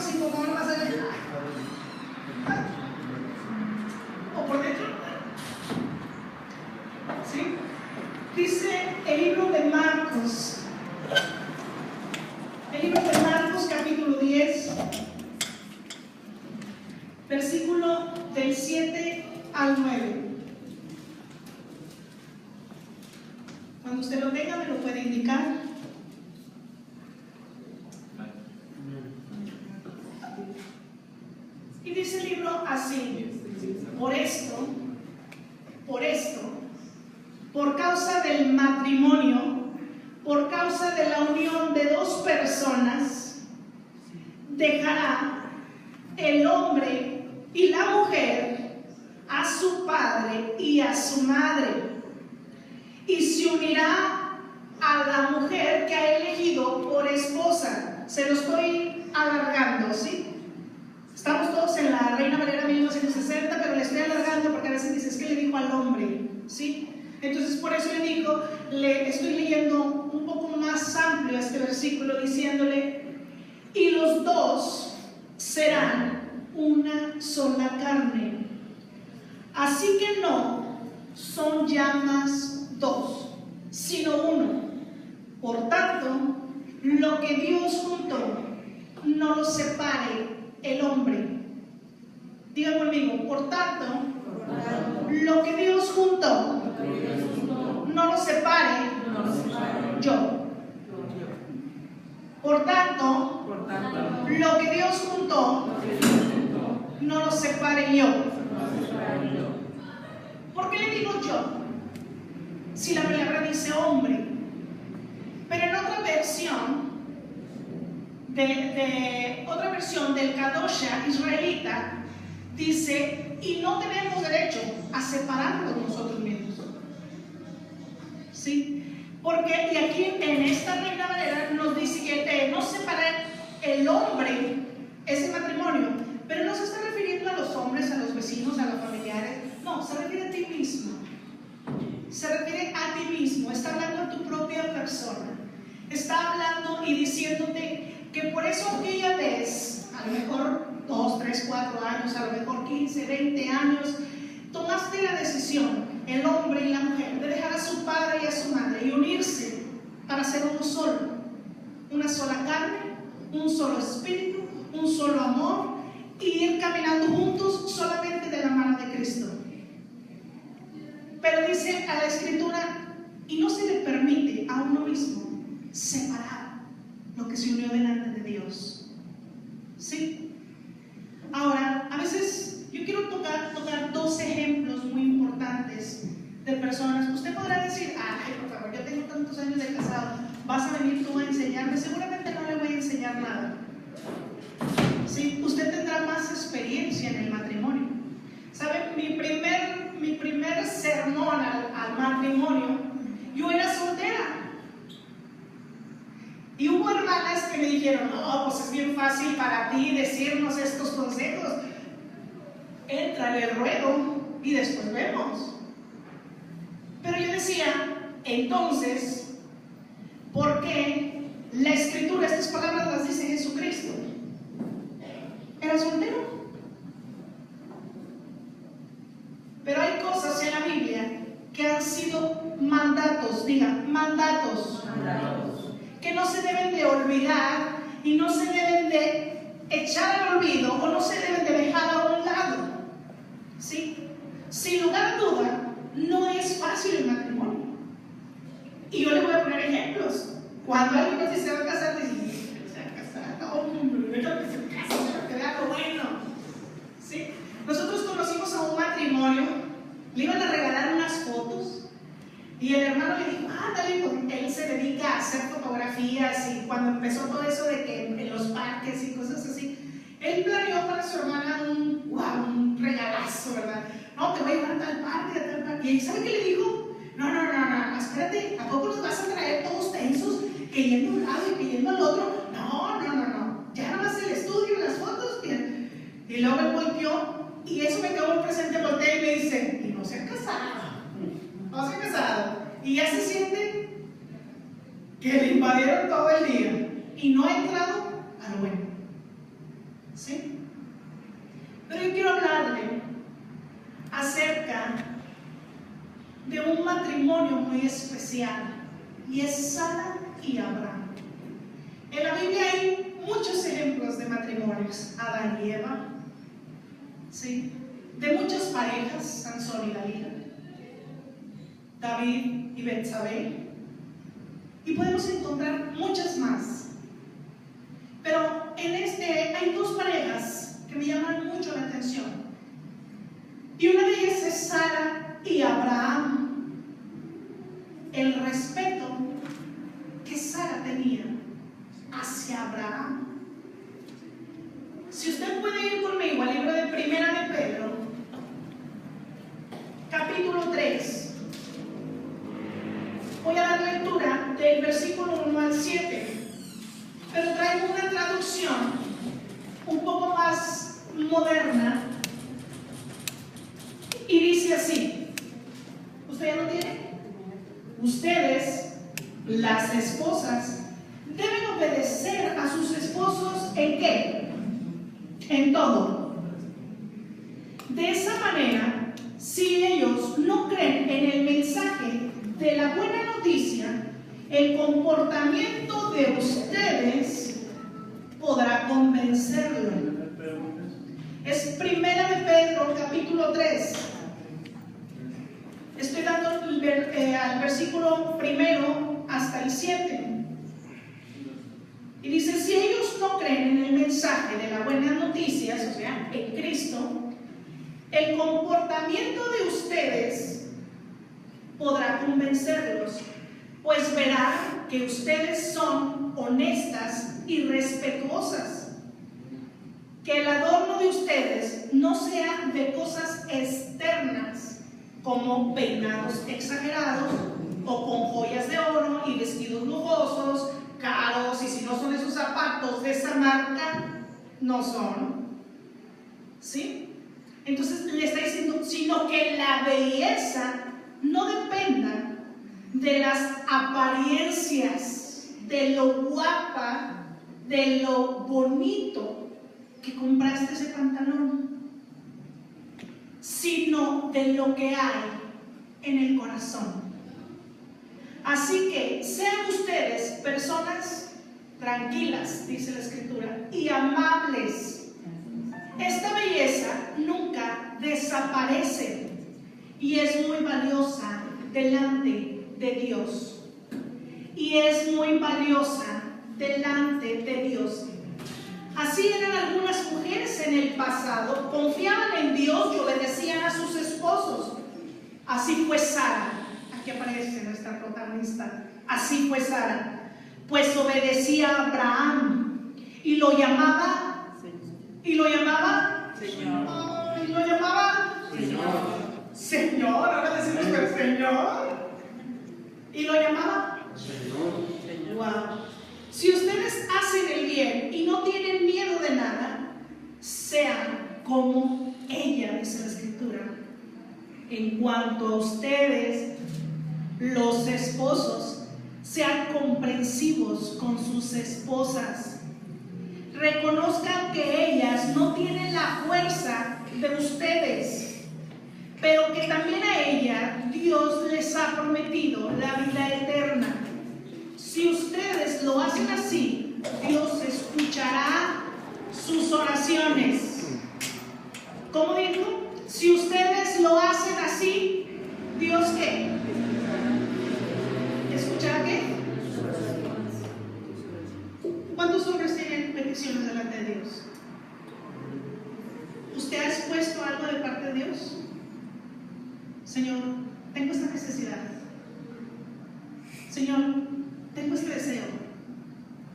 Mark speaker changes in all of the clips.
Speaker 1: próximo, como no vas a ver. O por dentro. ¿Sí? Dice el libro de Marcos. El libro de Marcos, capítulo 10, versículo del 7 al 9. Cuando usted lo tenga, me lo puede indicar. Y dice el libro así: por esto, por causa del matrimonio, por causa de la unión de dos personas, dejará el hombre y la mujer a su padre y a su madre, y se unirá a la mujer que ha elegido por esposa. Se lo estoy alargando, ¿sí? Estamos todos en la Reina Valera 1960, pero le estoy alargando porque a veces dices que le dijo al hombre, ¿sí? Entonces por eso le estoy leyendo un poco más amplio este versículo, diciéndole: y los dos serán una sola carne. Así que no son ya más dos, sino uno. Por tanto, lo que Dios juntó, no lo separe el hombre. Diga conmigo: por tanto, lo que Dios juntó, no lo separe yo. Por tanto, lo que Dios juntó, no lo separe yo. ¿Por qué le digo yo? Si la palabra dice hombre. Pero en otra versión, otra versión del Kadosha israelita, dice: y no tenemos derecho a separarnos nosotros mismos. ¿Sí? Porque, y aquí en esta Reina Valera nos dice que no separar el hombre ese matrimonio, pero no se está refiriendo a los hombres, a los vecinos, a los familiares. No, se refiere a ti mismo. Se refiere a ti mismo. Está hablando a tu propia persona. Está hablando y diciéndote que por eso aquella vez, a lo mejor 2, 3, 4 años, a lo mejor 15, 20 años, tomaste la decisión, el hombre y la mujer, de dejar a su padre y a su madre y unirse para ser uno solo, una sola carne, un solo espíritu, un solo amor, y ir caminando juntos solamente de la mano de Cristo. Pero dice a la Escritura: y no se le permite a uno mismo separar lo que se unió delante de Dios. ¿Sí? Ahora, a veces yo quiero tocar dos ejemplos muy importantes de personas. Usted podrá decir: ay, por favor, yo tengo tantos años de casado, vas a venir tú a enseñarme. Seguramente no le voy a enseñar nada. ¿Sí? Usted tendrá más experiencia en el matrimonio. ¿Sabe? Mi primer sermón al matrimonio, yo era soltera. Y hubo hermanas que me dijeron: no, pues es bien fácil para ti decirnos estos consejos. Éntrale al ruedo y después vemos. Pero yo decía: entonces, ¿por qué la Escritura, estas palabras las dice Jesucristo? ¿Era soltero? Pero hay cosas en la Biblia que han sido mandatos, diga, mandatos, que no se deben de olvidar y no se deben de echar al olvido o no se deben de dejar a un lado. ¿Sí? Sin lugar a duda, no es fácil el matrimonio. Y yo le voy a poner ejemplos. Cuando alguien nos dice: se va a casar, dice: se va a casar, no, hombre, déjame que se case, que vea lo bueno. ¿Sí? Nosotros conocimos a un matrimonio, le iban a regalar unas fotos, y el hermano le dijo: ándale, pues él se dedica a hacer fotografías, y cuando empezó todo eso de que en los parques y cosas así, él planeó para su hermana un regalazo, ¿verdad? No, te voy a llevar a tal parque, a tal parque. Y ¿sabe qué le dijo? No, espérate, ¿a poco nos vas a traer todos tensos, que yendo a un lado y que yendo al otro? No, ya nada más el estudio, las fotos. Y luego él volteó, y eso me quedó muy presente, volteé y me dice: y no se ha casado, y ya se siente que le invadieron todo el día y no ha entrado a lo bueno. ¿sí? Pero yo quiero hablarle acerca de un matrimonio muy especial, y es Sara y Abraham. En la Biblia hay muchos ejemplos de matrimonios: Adán y Eva, ¿sí? De muchas parejas: Sansón y Dalila, David y Betsabé, y podemos encontrar muchas más. Pero en hay dos parejas que me llaman mucho la atención, y una de ellas es Sara y Abraham. El respeto que Sara tenía hacia Abraham. Si usted puede ir conmigo al libro de Primera de Pedro, capítulo 3, voy a dar lectura del versículo 1 al 7, pero traigo una traducción un poco más moderna y dice así. ¿Usted ya lo tiene? Ustedes, las esposas, deben obedecer a sus esposos ¿en qué? En todo. De esa manera, si ellos no creen en el mensaje de la buena noticia, el comportamiento de ustedes podrá convencerlo. Es Primera de Pedro, capítulo 3. Estoy dando al versículo primero hasta el 7. Y dice: si ellos no creen en el mensaje de las buenas noticias, o sea, en Cristo, el comportamiento de ustedes podrá convencerlos, pues verán que ustedes son honestas y respetuosas, que el adorno de ustedes no sea de cosas externas, como peinados exagerados o con joyas de oro y vestidos lujosos, caros, y si no son esos zapatos de esa marca, no son, ¿sí? Entonces le está diciendo, sino que la belleza no dependa de las apariencias, de lo guapa, de lo bonito que compraste ese pantalón, sino de lo que hay en el corazón. Así que sean ustedes personas tranquilas, dice la Escritura, y amables. Esta belleza nunca desaparece y es muy valiosa delante de Dios. Y es muy valiosa delante de Dios. Así eran algunas mujeres en el pasado, confiaban en Dios y obedecían a sus esposos. Así fue Sara. Aquí aparece nuestra protagonista. Así fue Sara, pues obedecía a Abraham y lo llamaba Señor. Y lo llamaba Señor. Ahora decimos que el Señor. Y lo llamaba Señor. Wow. Si ustedes hacen el bien y no tienen miedo de nada, sean como ella, dice la Escritura. En cuanto a ustedes, los esposos, sean comprensivos con sus esposas. Reconozcan que ellas no tienen la fuerza de ustedes, pero que también a ella Dios les ha prometido la vida eterna. Si ustedes lo hacen así, Dios escuchará sus oraciones. ¿Cómo dijo? Si ustedes lo hacen así, ¿Dios qué? ¿Escuchará qué? ¿Cuántos hombres tienen peticiones delante de Dios? ¿Usted ha expuesto algo de parte de Dios? Señor, tengo esta necesidad. Señor, tengo este deseo.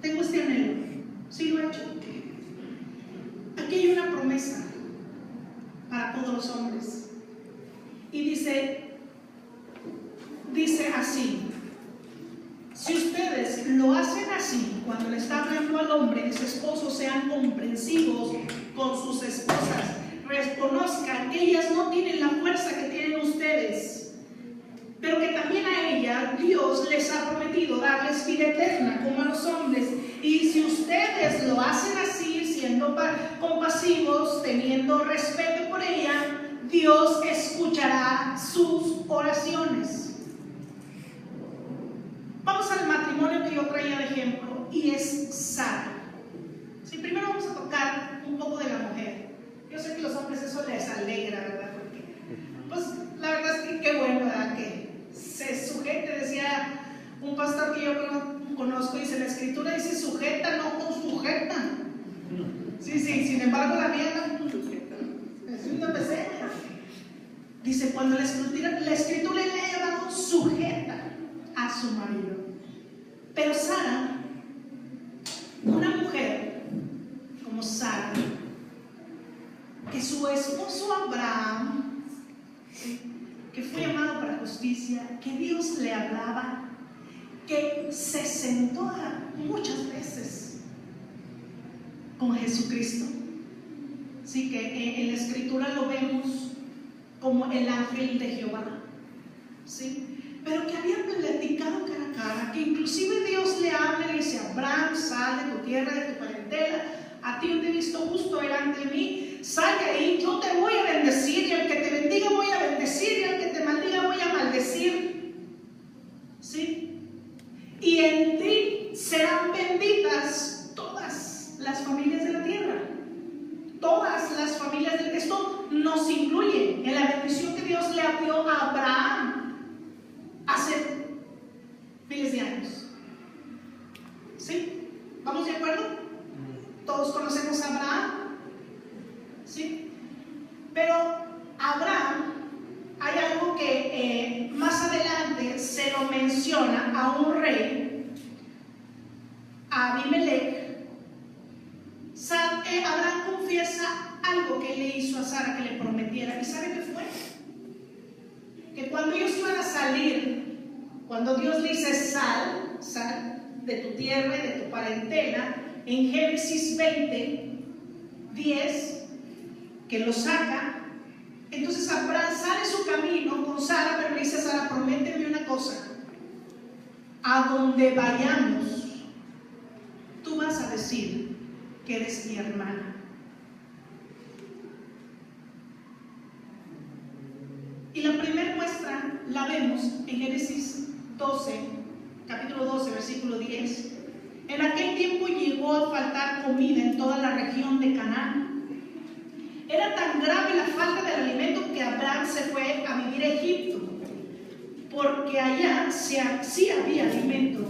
Speaker 1: Tengo este anhelo. ¿Sí lo he hecho? Aquí hay una promesa para todos los hombres. Y dice así: si ustedes lo hacen así, cuando le está hablando al hombre, los esposos sean comprensivos con sus esposas, reconozcan que ellas no tienen la fuerza que tienen ustedes, pero que también a ella Dios les ha prometido darles vida eterna como a los hombres. Y si ustedes lo hacen así, siendo compasivos compasivos, teniendo respeto por ella, Dios escuchará sus oraciones. Vamos al matrimonio que yo traía de ejemplo, y es Sara. Sí, primero vamos a tocar un poco de la mujer. Yo sé que a los hombres eso les alegra, ¿verdad? Porque, pues, la verdad es que qué bueno, ¿verdad? Que se sujete, decía un pastor que yo conozco, dice, la escritura dice sujeta, no consujeta. Sí, sin embargo la mía no sujeta. Es una peseña. Dice, cuando la escritura le ha llamado sujeta a su marido. Pero Sara, una mujer como Sara, que su esposo Abraham, ¿sí?, que fue llamado para justicia, que Dios le hablaba, que se sentó muchas veces con Jesucristo, sí, que en la escritura lo vemos como el ángel de Jehová, sí, pero que había platicado cara a cara, que inclusive Dios le habla y le dice: Abraham, sal de tu tierra, de tu parentela, a ti no te he visto justo delante de mí, sal de ahí, yo te voy a bendecir, y al que te bendiga voy a bendecir, y al que te maldiga voy a maldecir, ¿sí? Y en ti serán benditas todas las familias de la tierra. Todas las familias de esto nos incluye en la bendición que Dios le dio a Abraham hace miles de años. ¿Sí? ¿Vamos de acuerdo? Todos conocemos a Abraham, ¿sí? Pero Abraham, hay algo que más adelante se lo menciona a un rey, a Abimelech. Abraham confiesa algo que le hizo a Sara, que le prometiera. ¿Y sabe qué fue? Que cuando ellos iban a salir, cuando Dios le dice sal de tu tierra y de tu parentela, en Génesis 20:10, que lo saca, entonces Abraham sale su camino con Sara, pero le dice a Sara: prométeme una cosa, a donde vayamos, tú vas a decir que eres mi hermana. Y la primera muestra la vemos en Génesis 12, capítulo 12, versículo 10. En aquel tiempo llegó a faltar comida en toda la región de Canaán. Era tan grave la falta de alimento que Abraham se fue a vivir a Egipto, porque allá sí había alimento.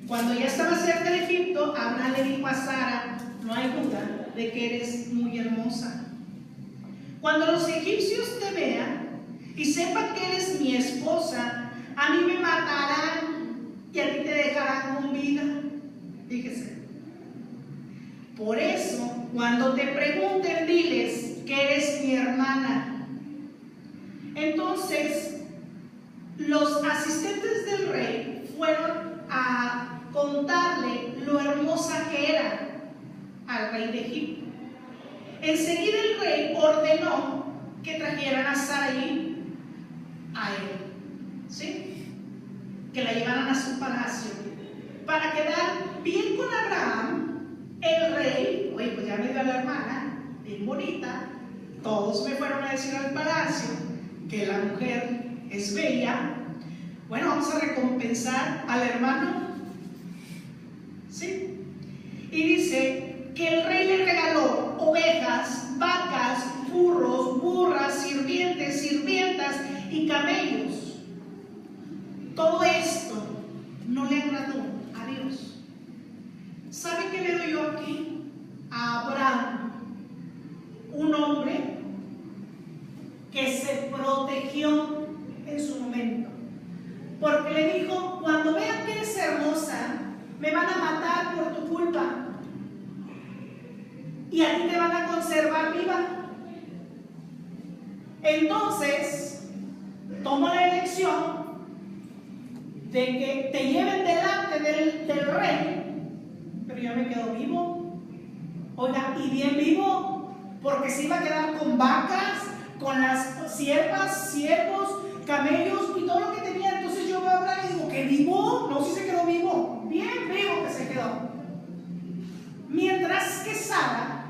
Speaker 1: Cuando ya estaba cerca de Egipto, Abraham le dijo a Sara: no hay duda de que eres muy hermosa. Cuando los egipcios te vean y sepan que eres mi esposa, a mí me matarán y a ti te dejarán con vida. Fíjese. Por eso, cuando te pregunten, diles que eres mi hermana. Entonces, los asistentes del rey fueron a contarle lo hermosa que era al rey de Egipto. Enseguida el rey ordenó que trajeran a Sarai a él, ¿sí?, que la llevaran a su palacio para quedar bien con Abraham. El rey, oye, pues ya me dio a la hermana, bien bonita, todos me fueron a decir al palacio que la mujer es bella, bueno, vamos a recompensar al hermano, ¿sí? Y dice que el rey le regaló ovejas, vacas, burros, burras, sirvientes, sirvientas y camellos. Todo esto no le agradó a Dios. ¿Sabe qué le doy yo aquí? A Abraham, un hombre que se protegió en su momento, porque le dijo: cuando vean que eres hermosa, me van a matar por tu culpa y a ti te van a conservar viva. Entonces tomó la elección de que te lleven delante del rey, pero yo me quedo vivo. Oiga, y bien vivo, porque se iba a quedar con vacas, con las siervas, siervos, camellos y todo lo que tenía. Entonces yo voy a hablar y digo: ¿que vivo? No, si se quedó vivo, bien vivo que se quedó. Mientras que Sara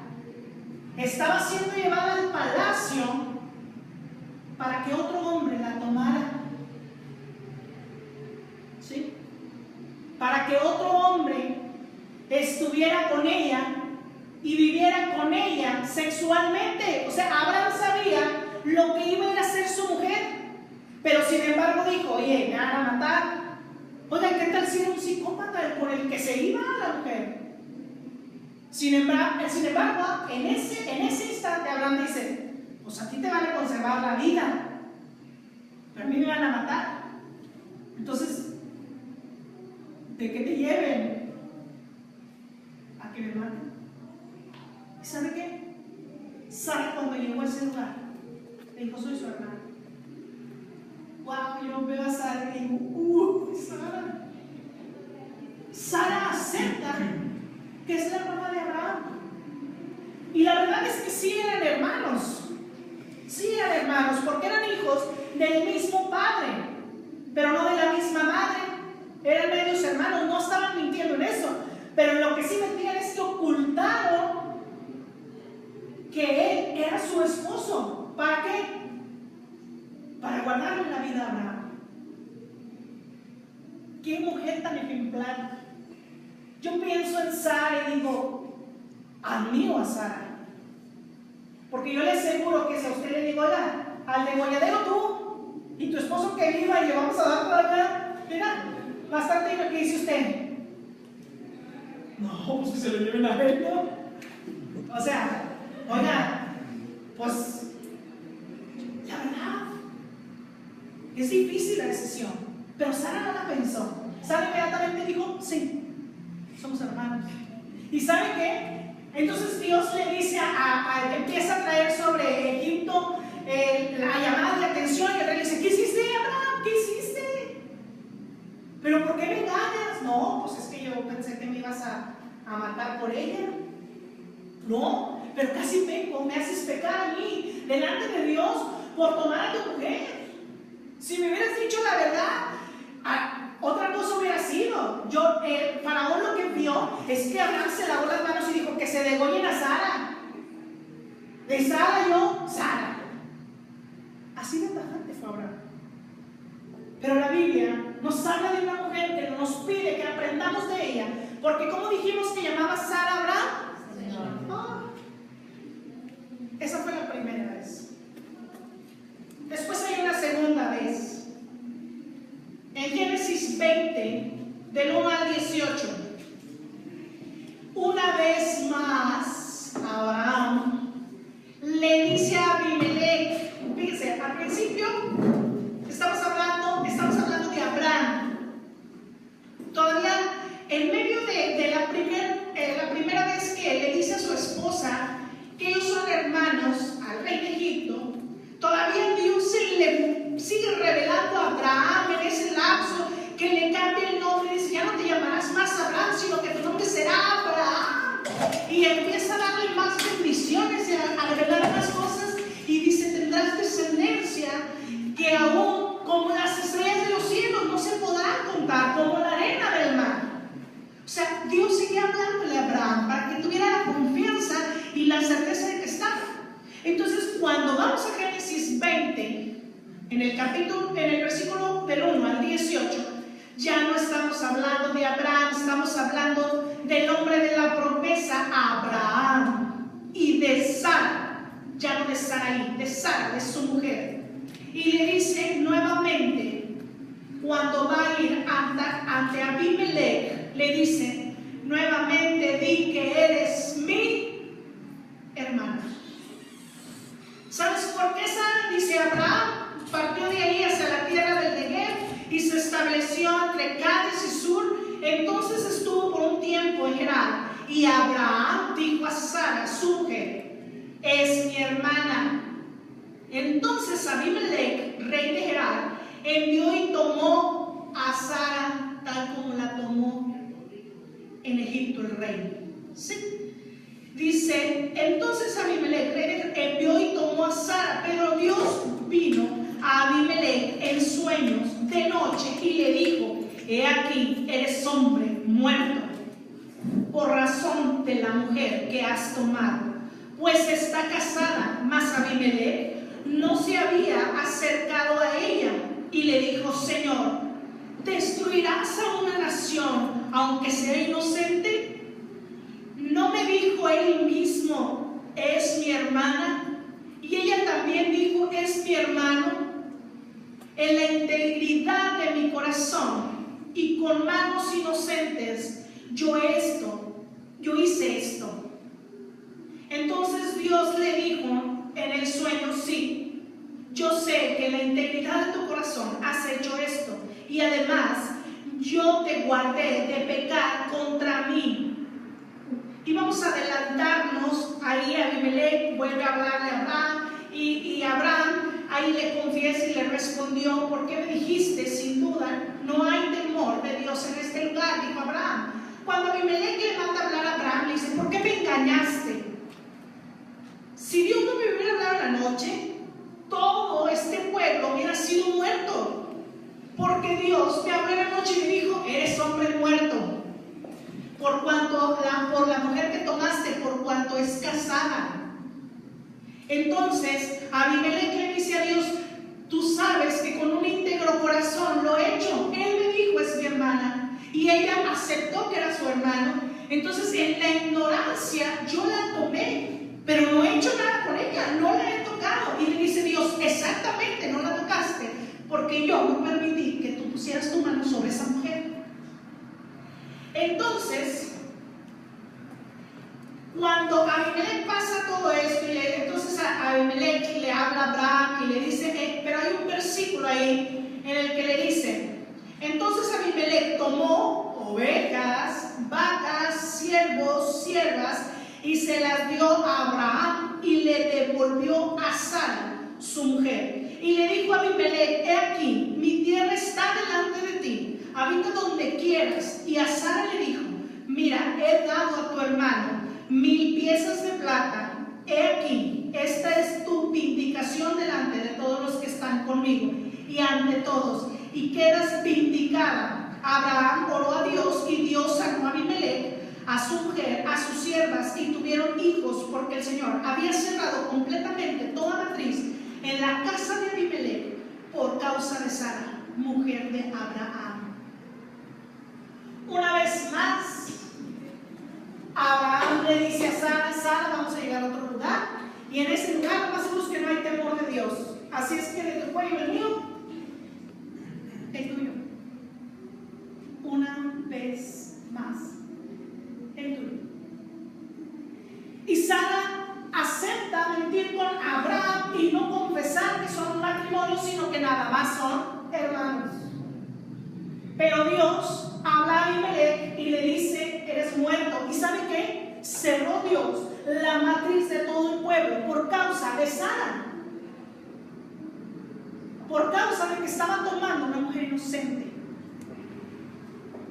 Speaker 1: estaba siendo llevada al palacio para que otro hombre la tomara. ¿Sí? Para que otro hombre estuviera con ella y viviera con ella sexualmente. O sea, Abraham sabía lo que iba a ir a hacer su mujer, pero sin embargo dijo: oye, me van a matar. Oigan, ¿qué tal si era un psicópata con el que se iba a la mujer? Sin embargo, en ese instante Abraham dice: pues a ti te van a conservar la vida, pero a mí me van a matar. Entonces, ¿de qué te lleven? ¿A que me maten? ¿Y sabe qué? Sara, cuando llegó a ese lugar, le dijo: soy su hermana. Wow, yo veo a Sara y digo: Sara. Sara acepta que es la hermana de Abraham. Y la verdad es que sí eran hermanos. Sí eran hermanos, porque eran hijos del mismo padre, pero no de la misma madre. Eran medios hermanos, no estaban mintiendo en eso. Pero lo que sí mentían es que ocultaron que él era su esposo. ¿Para qué? Para guardarle la vida a Abraham. Qué mujer tan ejemplar. Yo pienso en Sara y digo: admiro a Sara. Porque yo le aseguro que si a usted le digo: oiga, al degolladero tú y tu esposo que viva y le vamos a dar por acá, mira, bastante lo que dice usted. No, pues que se lo lleven a él, ¿no? O sea, oiga, pues la verdad es difícil la decisión, pero Sara no la pensó. Sara inmediatamente dijo: sí, somos hermanos. ¿Y sabe qué? Entonces Dios le dice empieza a traer sobre Egipto la llamada de atención, y el rey le dice: ¿qué hiciste, Abraham? ¿Qué hiciste? ¿Pero por qué me engañas? No, pues es que yo pensé que me ibas a matar por ella. No, pero casi peco, me haces pecar a mí delante de Dios por tomar a tu mujer. Si me hubieras dicho la verdad, otra cosa hubiera sido. Faraón lo que vio es que Abraham se lavó las manos y dijo: que se degollen a Sara. De Sara Sara. Así de tajante fue Abraham. Pero la Biblia nos habla de una mujer que nos pide que aprendamos de ella, porque como dijimos que llamaba Sara a Abraham. Esa fue la primera vez. Después hay una segunda vez. En Génesis 20, del 1 al 18. Una vez más, Abraham le dice a Abimelech, fíjense, al principio estamos hablando de Abraham. Todavía en medio de la primera vez que le dice a su esposa que ellos son hermanos al rey de Egipto, todavía Dios se le sigue revelando a Abraham en ese lapso, que le cambia el nombre y dice: ya no te llamarás más Abraham, sino que tu nombre será Abraham. Y empieza a darle más bendiciones y a revelar más cosas, y dice: tendrás descendencia que aún como las estrellas de los cielos no se podrán contar, como la arena del mar. O sea, Dios sigue hablándole a Abraham para que tuviera la confianza y la certeza de que estaba. Entonces, cuando vamos a Génesis 20, en el versículo del 1 al 18, ya no estamos hablando de Abraham, estamos hablando del hombre de la promesa, Abraham, y de Sara, ya no de Sarai, de Sara, de su mujer. Y le dice nuevamente, cuando va a ir ante Abimelech, le dice nuevamente: di que eres mi hermana. ¿Sabes por qué Sara? Dice: Abraham partió de ahí hacia la tierra del Negev y se estableció entre Cades y Sur. Entonces estuvo por un tiempo en Gerar. Y Abraham dijo a Sara, su mujer: es mi hermana. Entonces Abimelech, rey de Gerar, envió y tomó a Sara tal como la tomó en Egipto el rey. ¿Sí? Dice: entonces Abimelech, rey de Gerar, envió y tomó a Sara, pero Dios vino a Abimelech en sueños de noche y le dijo: he aquí, eres hombre muerto por razón de la mujer que has tomado pues está casada. Mas Abimelech no se había acercado a ella y le dijo: Señor, ¿destruirás a una nación aunque sea inocente? ¿No me dijo él mismo: es mi hermana? Y ella también dijo: es mi hermano. En la integridad de mi corazón y con manos inocentes yo hice esto. Entonces Dios le dijo en el sueño: sí, yo sé que en la integridad de tu corazón has hecho esto, y además yo te guardé de pecar contra mí. Y vamos a adelantarnos ahí. Abimelech vuelve a hablarle a Abraham, y Abraham ahí le confiesa y le respondió: ¿por qué me dijiste? Sin duda no hay temor de Dios en este lugar, dijo Abraham. Cuando Abimelech le manda a hablar a Abraham, le dice: ¿por qué me engañaste? Si Dios no me hubiera hablado en la noche, todo este pueblo hubiera sido muerto, porque Dios me habló en la noche y me dijo: eres hombre muerto, por la mujer que tomaste, por cuanto es casada. Entonces Abimelech le dice a Dios: tú sabes que con un íntegro corazón lo he hecho. Él me dijo: es mi hermana, y ella aceptó que era su hermano. Entonces en la ignorancia yo la tomé, pero no he hecho nada con ella, no la he tocado. Y le dice Dios: exactamente, no la tocaste, porque yo no permití que tú pusieras tu mano sobre esa mujer. Entonces, cuando Abimelech pasa todo esto, entonces a Abimelech le habla a Abraham y le dice, pero hay un versículo ahí en el que le dice: entonces Abimelech tomó ovejas, vacas, siervos, siervas, y se las dio a Abraham y le devolvió a Sara, su mujer. Y le dijo a Abimelech: he aquí, mi tierra está delante de ti, habita donde quieras. Y a Sara le dijo: mira, he dado a tu hermano 1000 piezas de plata. He aquí, esta es tu vindicación delante de todos los que están conmigo y ante todos, y quedas vindicada. Abraham oró a Dios, y Dios sacó a Abimelech, a su mujer, a sus siervas, y tuvieron hijos, porque el Señor había cerrado completamente toda matriz en la casa de Abimelech por causa de Sara, mujer de Abraham. Una vez más, Abraham le dice a Sara: Sara, vamos a llegar a otro lugar, y en ese lugar pasamos que no hay temor de Dios. Así es que de tu cuello el mío, el tuyo. Una vez más, el tuyo. Y Sara acepta mentir con Abraham y no confesar que son un matrimonio, sino que nada más son hermanos. Pero Dios habla a Abimelech y le dice: eres muerto. ¿Y sabe qué? Cerró Dios la matriz de todo el pueblo por causa de Sara, por causa de que estaba tomando una mujer inocente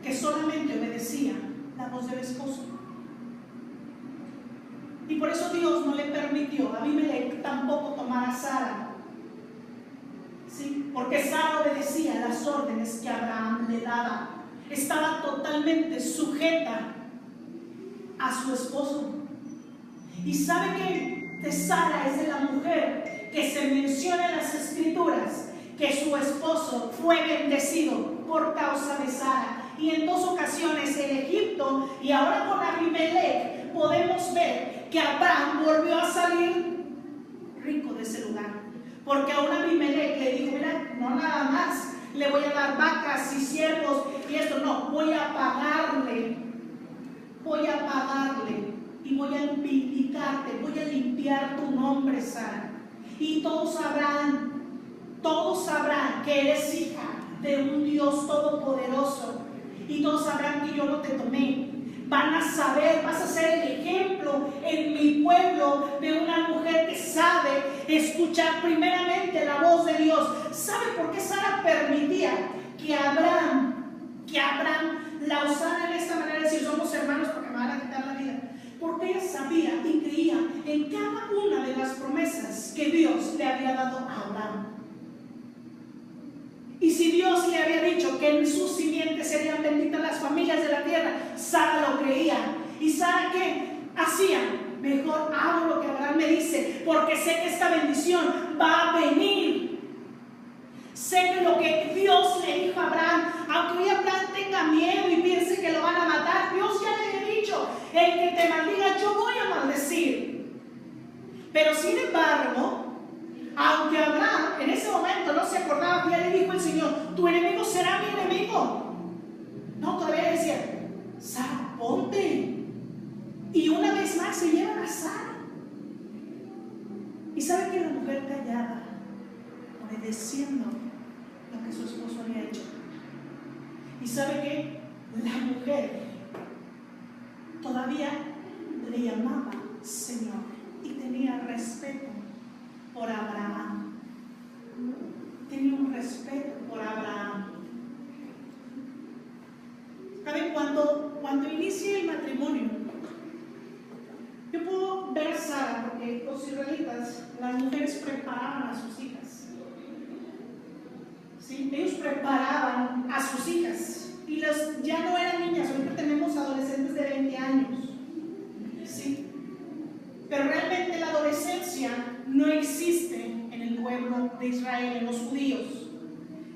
Speaker 1: que solamente obedecía la voz del esposo. Y por eso Dios no le permitió a Abimelech tampoco tomar a Sara, ¿sí? Porque Sara obedecía las órdenes que Abraham le daba, estaba totalmente sujeta a su esposo. Y sabe que de Sara es de la mujer que se menciona en las escrituras que su esposo fue bendecido por causa de Sara. Y en 2 ocasiones en Egipto, y ahora con Abimelech, podemos ver que Abraham volvió a salir rico de ese lugar, porque a un Abimelech le dijo: mira, no nada más le voy a dar vacas y siervos y esto, no, voy a pagarle y voy a vindicarte, voy a limpiar tu nombre, Sara. Y todos sabrán que eres hija de un Dios todopoderoso, y todos sabrán que yo no te tomé. Van a saber, vas a ser el ejemplo en mi pueblo de una mujer que sabe escuchar primeramente la voz de Dios. ¿Sabe por qué Sara permitía que Abraham la usara en esta manera de decir: somos hermanos porque me van a quitar la vida? Porque ella sabía y creía en cada una de las promesas que Dios le había dado a Abraham. Y si Dios le había dicho que en sus simientes serían benditas las familias de la tierra, Sara lo creía. ¿Y Sara qué hacía? Mejor hago lo que Abraham dice, porque sé que esta bendición va a venir. Sé que lo que Dios le dijo a Abraham, aunque hoy Abraham tenga miedo y piense que lo van a matar, Dios ya le había dicho, el que te maldiga yo voy a maldecir. Pero sin embargo, aunque Abraham en ese momento no se acordaba, ya le dijo el Señor, tu enemigo será mi enemigo. No, todavía le decía, Sara, ponte. Y una vez más se llevan a Sara. Y sabe que la mujer callada, obedeciendo lo que su esposo había hecho. Y sabe que la mujer todavía le llamaba Señor y tenía respeto por Abraham. Tenía un respeto por Abraham. ¿Saben? Cuando inicia el matrimonio, yo puedo ver a Sara, porque los israelitas, las mujeres preparaban a sus hijas. ¿Sí? Ellos preparaban a sus hijas. Y ya no eran niñas, ahorita tenemos adolescentes de 20 años. ¿Sí? Pero realmente la adolescencia no existe en el pueblo de Israel, en los judíos.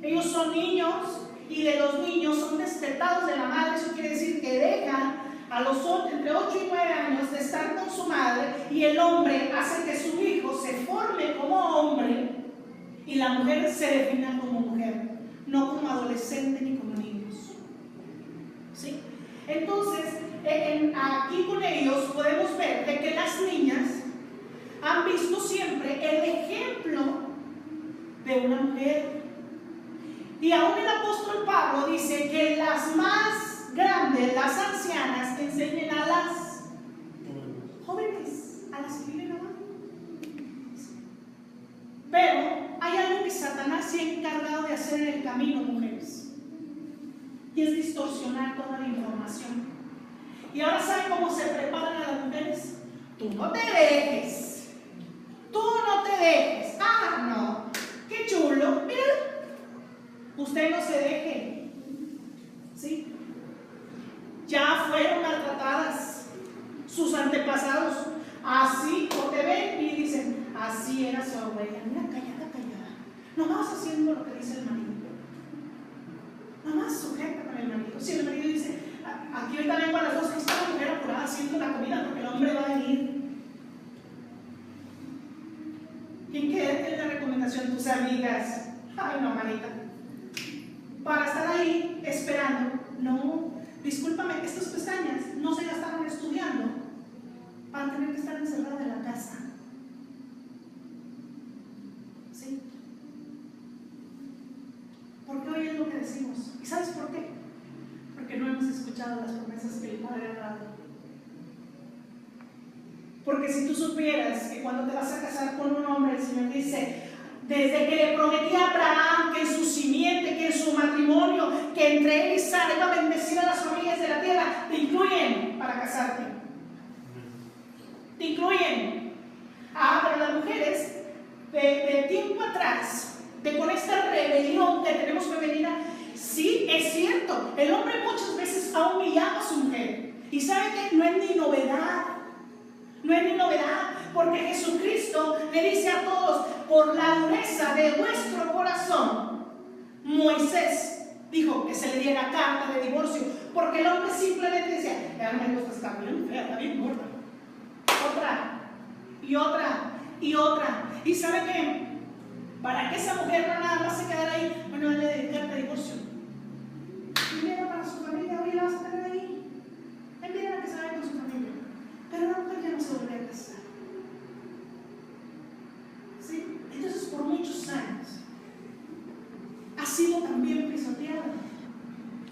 Speaker 1: Ellos son niños y de los niños son destetados de la madre. Eso quiere decir que dejan a los entre 8 y 9 años de estar con su madre, y el hombre hace que su hijo se forme como hombre y la mujer se defina como mujer, no como adolescente ni como niños. ¿Sí? Entonces, aquí con ellos podemos ver de que las niñas han visto siempre el ejemplo de una mujer. Y aún el apóstol Pablo dice que las más grandes, las ancianas, enseñen a las jóvenes, a las que viven abajo. Pero hay algo que Satanás se ha encargado de hacer en el camino, mujeres, y es distorsionar toda la información. Y ahora ¿saben cómo se preparan a las mujeres? Tú no te dejes, tú no te dejes. Ah, no, qué chulo, mira, usted no se deje. ¿Sí? Ya fueron maltratadas sus antepasados, así, o te ven y dicen, así era su abuela, mira, callada, nomás haciendo lo que dice el marido, nomás sujeta con el marido. Si el marido dice, aquí ahorita vengo a las 2, que está la mujer apurada haciendo la comida porque el hombre va a venir. ¿Quién quiere la recomendación? Tus amigas. Ay, no, manita, para estar ahí esperando. No, discúlpame, estas pestañas no se gastaron estudiando para tener que estar encerrada en la casa. ¿Sí? Porque hoy es lo que decimos. ¿Y sabes por qué? Porque no hemos escuchado las promesas que el Padre ha dado. Porque si tú supieras que cuando te vas a casar con un hombre, el Señor dice, desde que le prometí a Abraham que en su simiente, que en su matrimonio, que entre él y Sara iba a bendecir a las familias de la tierra, te incluyen para casarte. Te incluyen. Pero las mujeres, de tiempo atrás, con esta rebelión que tenemos femenina, sí, es cierto, el hombre muchas veces ha humillado a su mujer. Y sabe que no es ni novedad. No es ni novedad, porque Jesucristo le dice a todos, por la dureza de vuestro corazón, Moisés dijo que se le diera carta de divorcio, porque el hombre simplemente decía, ya no me gusta, está bien fea, está bien gorda. Otra, y otra, y otra. ¿Y sabe qué? Para que esa mujer no nada más se quedara ahí, bueno, le dedica carta de divorcio. Primero para su familia, hoy la vas a tener ahí. Envíen a que se vaya con su familia. Pero la mujer ya no se volvió a casar. ¿Sí? Entonces, por muchos años ha sido también pisoteada.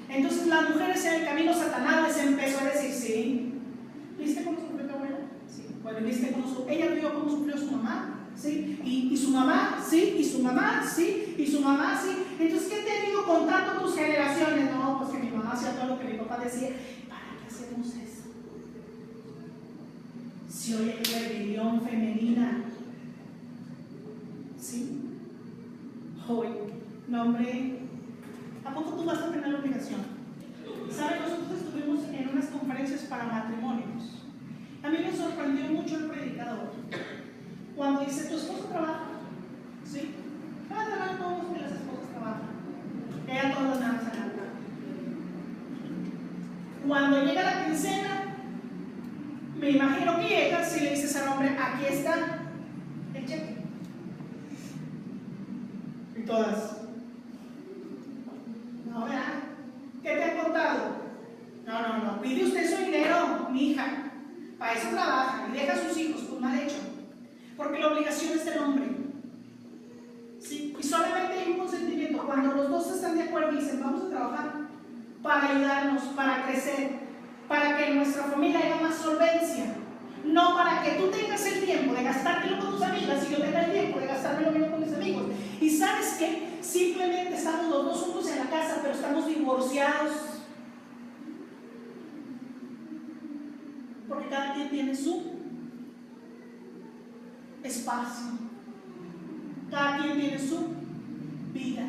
Speaker 1: Entonces, las mujeres en el camino, Satanás les empezó a decir, sí, ¿viste cómo sufrió tu abuela? Sí. Bueno, ¿viste cómo ella vio cómo sufrió su mamá? ¿Sí? Y su mamá, sí, y su mamá, sí, y su mamá, sí. Entonces, ¿qué te han ido contando tus generaciones? No, pues que mi mamá hacía todo lo que mi papá decía. ¿Para qué hacemos eso? Si hoy hay rebelión femenina, ¿sí? Hoy, no, hombre, ¿a poco tú vas a tener la obligación? ¿Saben? Nosotros estuvimos en unas conferencias para matrimonios. A mí me sorprendió mucho el predicador, dice, ¿tu esposo trabaja? Sí. Levanta la mano todos que las esposas trabajan. Ella todas las manos a la mano. Cuando llega la quincena, me imagino que llega, si le dices al hombre, aquí está el cheque. Y todas, no, ¿verdad? ¿Qué te han contado? No, pide usted su dinero, mi hija. Para eso trabaja y deja a sus hijos, pues mal hecho. Porque la obligación es del hombre. ¿Sí? Y solamente hay un consentimiento. Cuando los dos están de acuerdo y dicen, vamos a trabajar para ayudarnos, para crecer, para que en nuestra familia haya más solvencia. No para que tú tengas el tiempo de gastártelo con tus amigas y yo tenga el tiempo de gastármelo mismo con mis amigos. Y ¿sabes qué? Simplemente estamos los dos juntos en la casa, pero estamos divorciados. Porque cada quien tiene su espacio. Cada quien tiene su vida.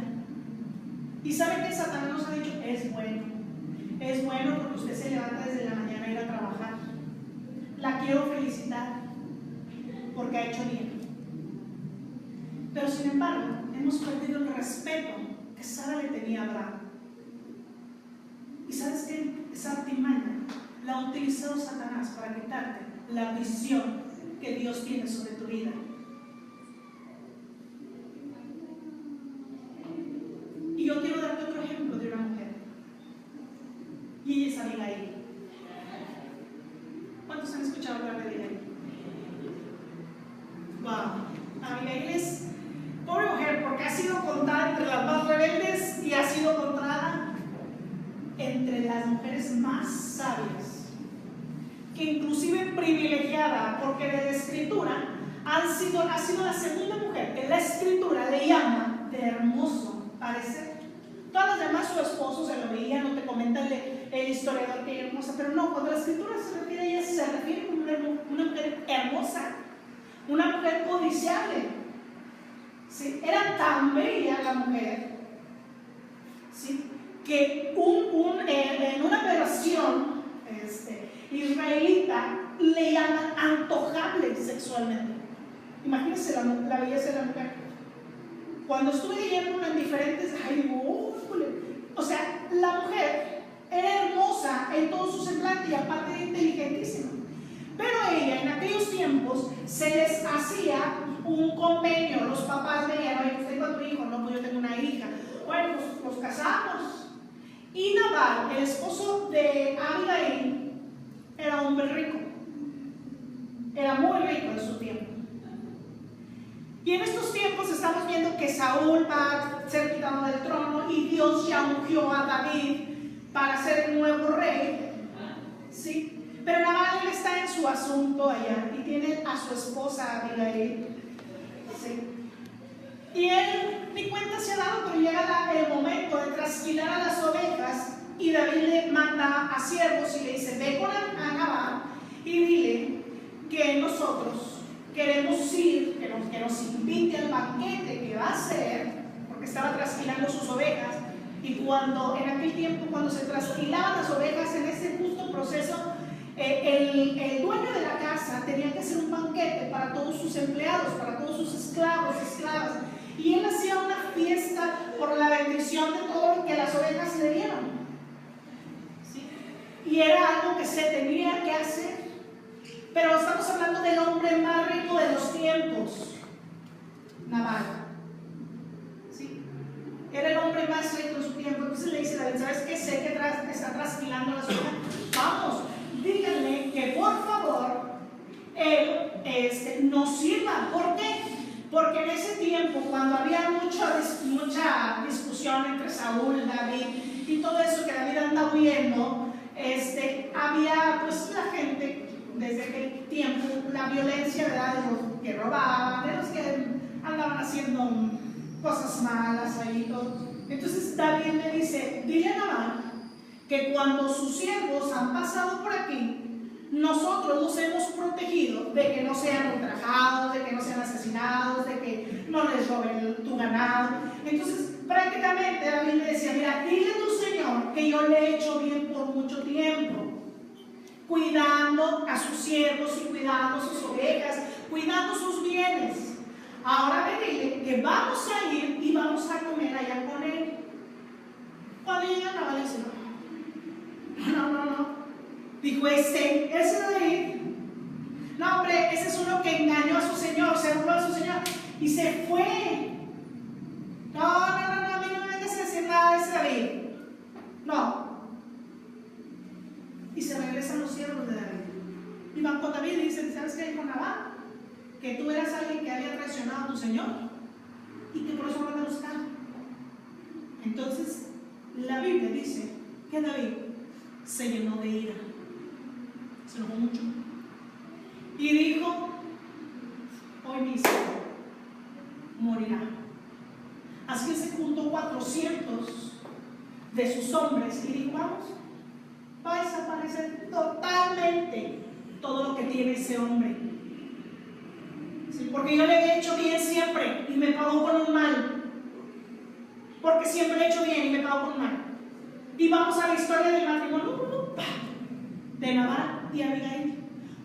Speaker 1: ¿Y sabe qué Satanás nos ha dicho? Es bueno. Es bueno porque usted se levanta desde la mañana a ir a trabajar. La quiero felicitar porque ha hecho bien. Pero sin embargo, hemos perdido el respeto que Sara le tenía a Abraham. ¿Y sabes qué? Esa artimaña la ha utilizado Satanás para quitarte la visión que Dios tiene sobre tu vida. Y yo quiero darte otro ejemplo de una mujer. Y ella es Abigail. ¿Cuántos han escuchado hablar de Abigail? Wow. Abigail es pobre mujer porque ha sido contada entre las más rebeldes y ha sido contada entre las mujeres más sabias, que inclusive privilegiada, porque de la escritura ha sido la segunda mujer que la escritura le llama de hermoso parecer. Todas las demás su esposo se lo veía, no te comenta el historiador que era hermosa, pero no, cuando la escritura se refiere a ella, se refiere como una mujer hermosa, una mujer codiciable. ¿Sí? Era tan bella la mujer, ¿sí? Que en una versión israelita le llaman antojable sexualmente. Imagínense la belleza de la mujer. Cuando estuve leyendo en diferentes, o sea, la mujer era hermosa en todo su semblante y aparte era inteligentísima. Pero ella, en aquellos tiempos, se les hacía un convenio. Los papás veían, oye, ¿usted cuánto hijo? No, pues yo tengo una hija. Bueno, pues nos casamos. Y Nabal, el esposo de Abigail, era un hombre rico. Era muy rico en su tiempo. Y en estos tiempos estamos viendo que Saúl va a ser quitado del trono y Dios ya ungió a David para ser el nuevo rey. ¿Sí? Pero Nabal él está en su asunto allá y tiene a su esposa Abigail. ¿Sí? Y él ni cuenta se ha dado, pero llega el momento de trasquilar a las ovejas y David le manda a siervos y le dice, ve con Nabal y dile que nosotros queremos ir, que nos invite al banquete que va a hacer, porque estaba trasquilando sus ovejas. Y cuando en aquel tiempo, cuando se trasquilaban las ovejas, en ese justo proceso, el dueño de la casa tenía que hacer un banquete para todos sus empleados, para todos sus esclavos, esclavas. Y él hacía una fiesta por la bendición de todo lo que las ovejas le dieron. ¿Sí? Y era algo que se tenía que hacer. Pero estamos hablando del hombre más rico de los tiempos, Nabal. ¿Sí? Era el hombre más rico en su tiempo. Entonces le dice a David, ¿sabes qué? Sé que está trasquilando las ovejas. Vamos, díganle que por favor él nos sirva. ¿Por qué? Porque en ese tiempo, cuando había mucha discusión entre Saúl, David y todo eso que David anda huyendo, había pues la gente desde aquel tiempo, la violencia, ¿verdad? De los que robaban, de los que andaban haciendo cosas malas ahí y todo. Entonces David le dice, dile a Nabal que cuando sus siervos han pasado por aquí, nosotros los hemos protegido de que no sean ultrajados, de que no sean asesinados, de que no les roben tu ganado. Entonces prácticamente David le decía, mira, dile a tu Señor que yo le he hecho bien por mucho tiempo, cuidando a sus siervos y cuidando sus ovejas, cuidando sus bienes. ahora me dile que vamos a ir y vamos a comer allá con él. Cuando llega Nabal dice, no. Dijo, ese David. No, hombre, ese es uno que engañó a su señor, se burló a su señor y se fue. No, a mí no me vengas a decir nada de ese David. No. Y se regresan los siervos de David. Y van con David y dicen, ¿sabes qué dijo Nabal? Que tú eras alguien que había traicionado a tu señor y que por eso lo van a buscar. Entonces, la Biblia dice que David se llenó de ira. Se enojó mucho. Y dijo, hoy mismo morirá. Así que se juntó 400 de sus hombres y dijo, vamos, va a desaparecer totalmente todo lo que tiene ese hombre. ¿Sí? Porque yo le he hecho bien siempre y me pagó con un mal. Porque siempre le he hecho bien y me pagó con un mal. Y vamos a la historia del matrimonio de Nabal y Abigail.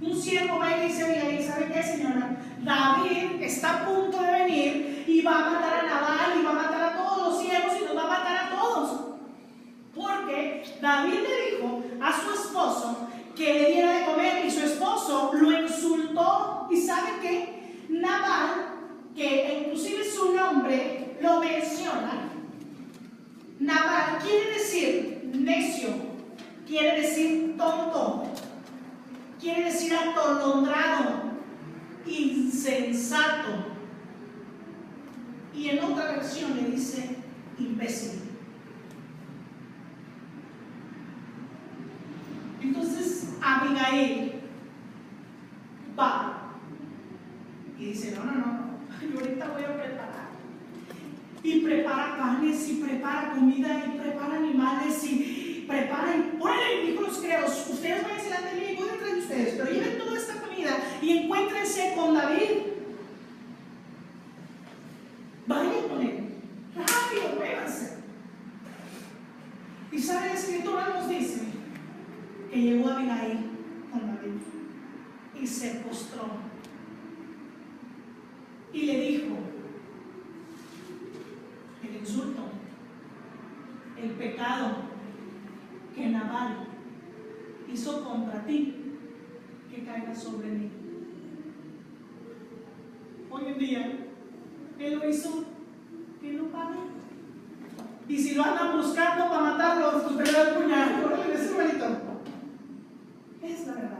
Speaker 1: Un siervo va y le dice a Abigail, ¿sabe qué, señora? David está a punto de venir y va a matar a Nabal y va a matar a todos los siervos y nos va a matar a todos. Porque David le dijo a su esposo que le diera de comer y su esposo lo insultó. ¿Y sabe qué? Nabal, que inclusive su nombre lo menciona, Nabal quiere decir necio, quiere decir tonto, quiere decir atolondrado, insensato. Y en otra versión le dice imbécil. Entonces Abigail va y dice, no, yo ahorita voy a preparar. Y prepara panes, y prepara comida, y prepara animales, y prepara, y órale, dijo los criados, ustedes vayan delante de mí y voy detrás de ustedes, pero lleven toda esta comida y encuéntrense con David. Vayan con él, rápido, véanse. Y sabe, la escritura nos dice que llegó Abigail con David y se postró y le dijo el insulto, el pecado que Nabal hizo contra ti, que caiga sobre mí. Hoy en día él lo hizo, que no pague. Y si lo andan buscando para matarlo, pues me da el puñal. Órale, ese hermanito. Es la verdad.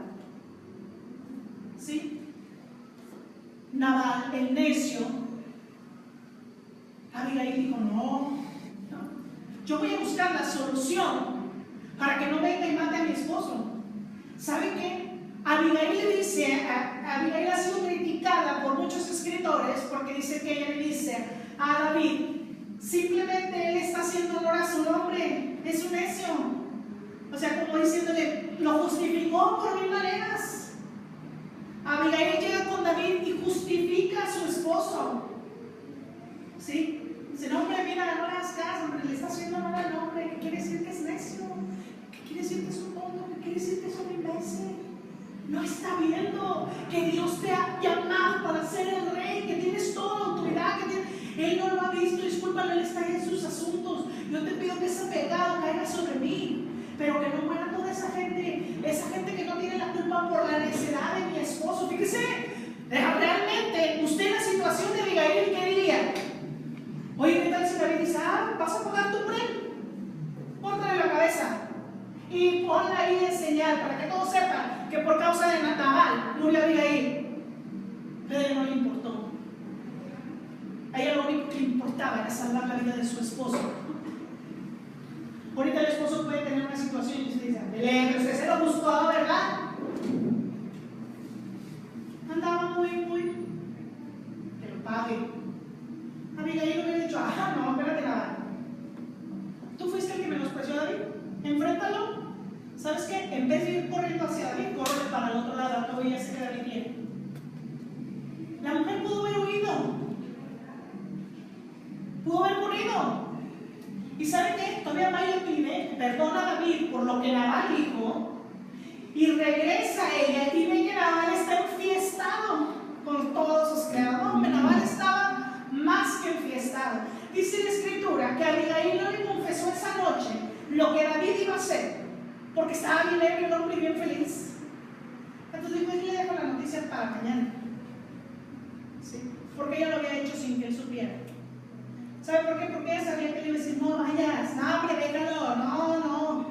Speaker 1: ¿Sí? Nabal, el necio, Abigail dijo, no, yo voy a buscar la solución para que no venga y mate a mi esposo. ¿Sabe qué? Abigail le dice, Abigail ha sido criticada por muchos escritores porque dice que ella le dice a David, simplemente él está haciendo honor a su nombre, es un necio. O sea, como diciéndole, lo justificó por mil maneras. Abigail llega con David y justifica a su esposo. ¿Sí? Dice, no, hombre, mira, no le hagas caso, hombre, le está haciendo honor al hombre. ¿Qué quiere decir que es necio? ¿Qué quiere decir que es un tonto? ¿Qué quiere decir que es un imbécil? No está viendo que Dios te ha llamado para ser el rey, que tienes toda la autoridad, Él no lo ha visto, discúlpalo, Él está en sus asuntos. Yo te pido que ese pecado caiga sobre mí, pero que no muera toda esa gente que no tiene la culpa por la necedad de mi esposo. Fíjese, realmente, usted en la situación de Abigail, ¿qué diría? Oye, ¿qué tal si David dice, vas a pagar tu premio? Póntale la cabeza y ponla ahí en señal para que todos sepan que por causa de Nabal murió Abigail? Pero a ella no le importó. A ella lo único que le importaba era salvar la vida de su esposo. Ahorita el esposo puede tener una situación y usted dice, pero usted se lo buscó, ¿verdad? Andaba muy, que lo pague. Abigail hubiera dicho, no, espérate nada. Tú fuiste el que menospreció a David, enfréntalo. ¿Sabes qué? En vez de ir corriendo hacia David, corre para el otro lado, acabo ya sé que David viene. La mujer pudo haber huido, pudo haber corrido. ¿Y sabe qué? Todavía va y le pide, perdona a David por lo que Nabal dijo, y regresa a ella y ve que Nabal está enfiestado con todos sus criados. No, Nabal estaba estado. Dice la escritura que Abigail no le confesó esa noche lo que David iba a hacer, porque estaba bien alegre el hombre y bien feliz. Entonces dijo, le dejo la noticia para mañana, ¿sí? Porque ella lo había hecho sin que él supiera. ¿Sabe por qué? Porque ella sabía que le iba a decir, no vayas, no hombre, déjalo, no, hombre,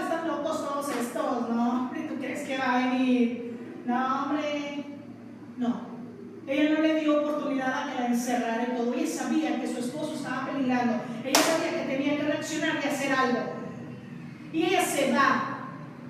Speaker 1: están locos todos estos, no hombre, ¿tú crees que va a venir? No hombre, no. Ella no le dio oportunidad a que la encerrara y todo. Ella sabía que su esposo estaba peligrando. Ella sabía que tenía que reaccionar y hacer algo. Y ella se va.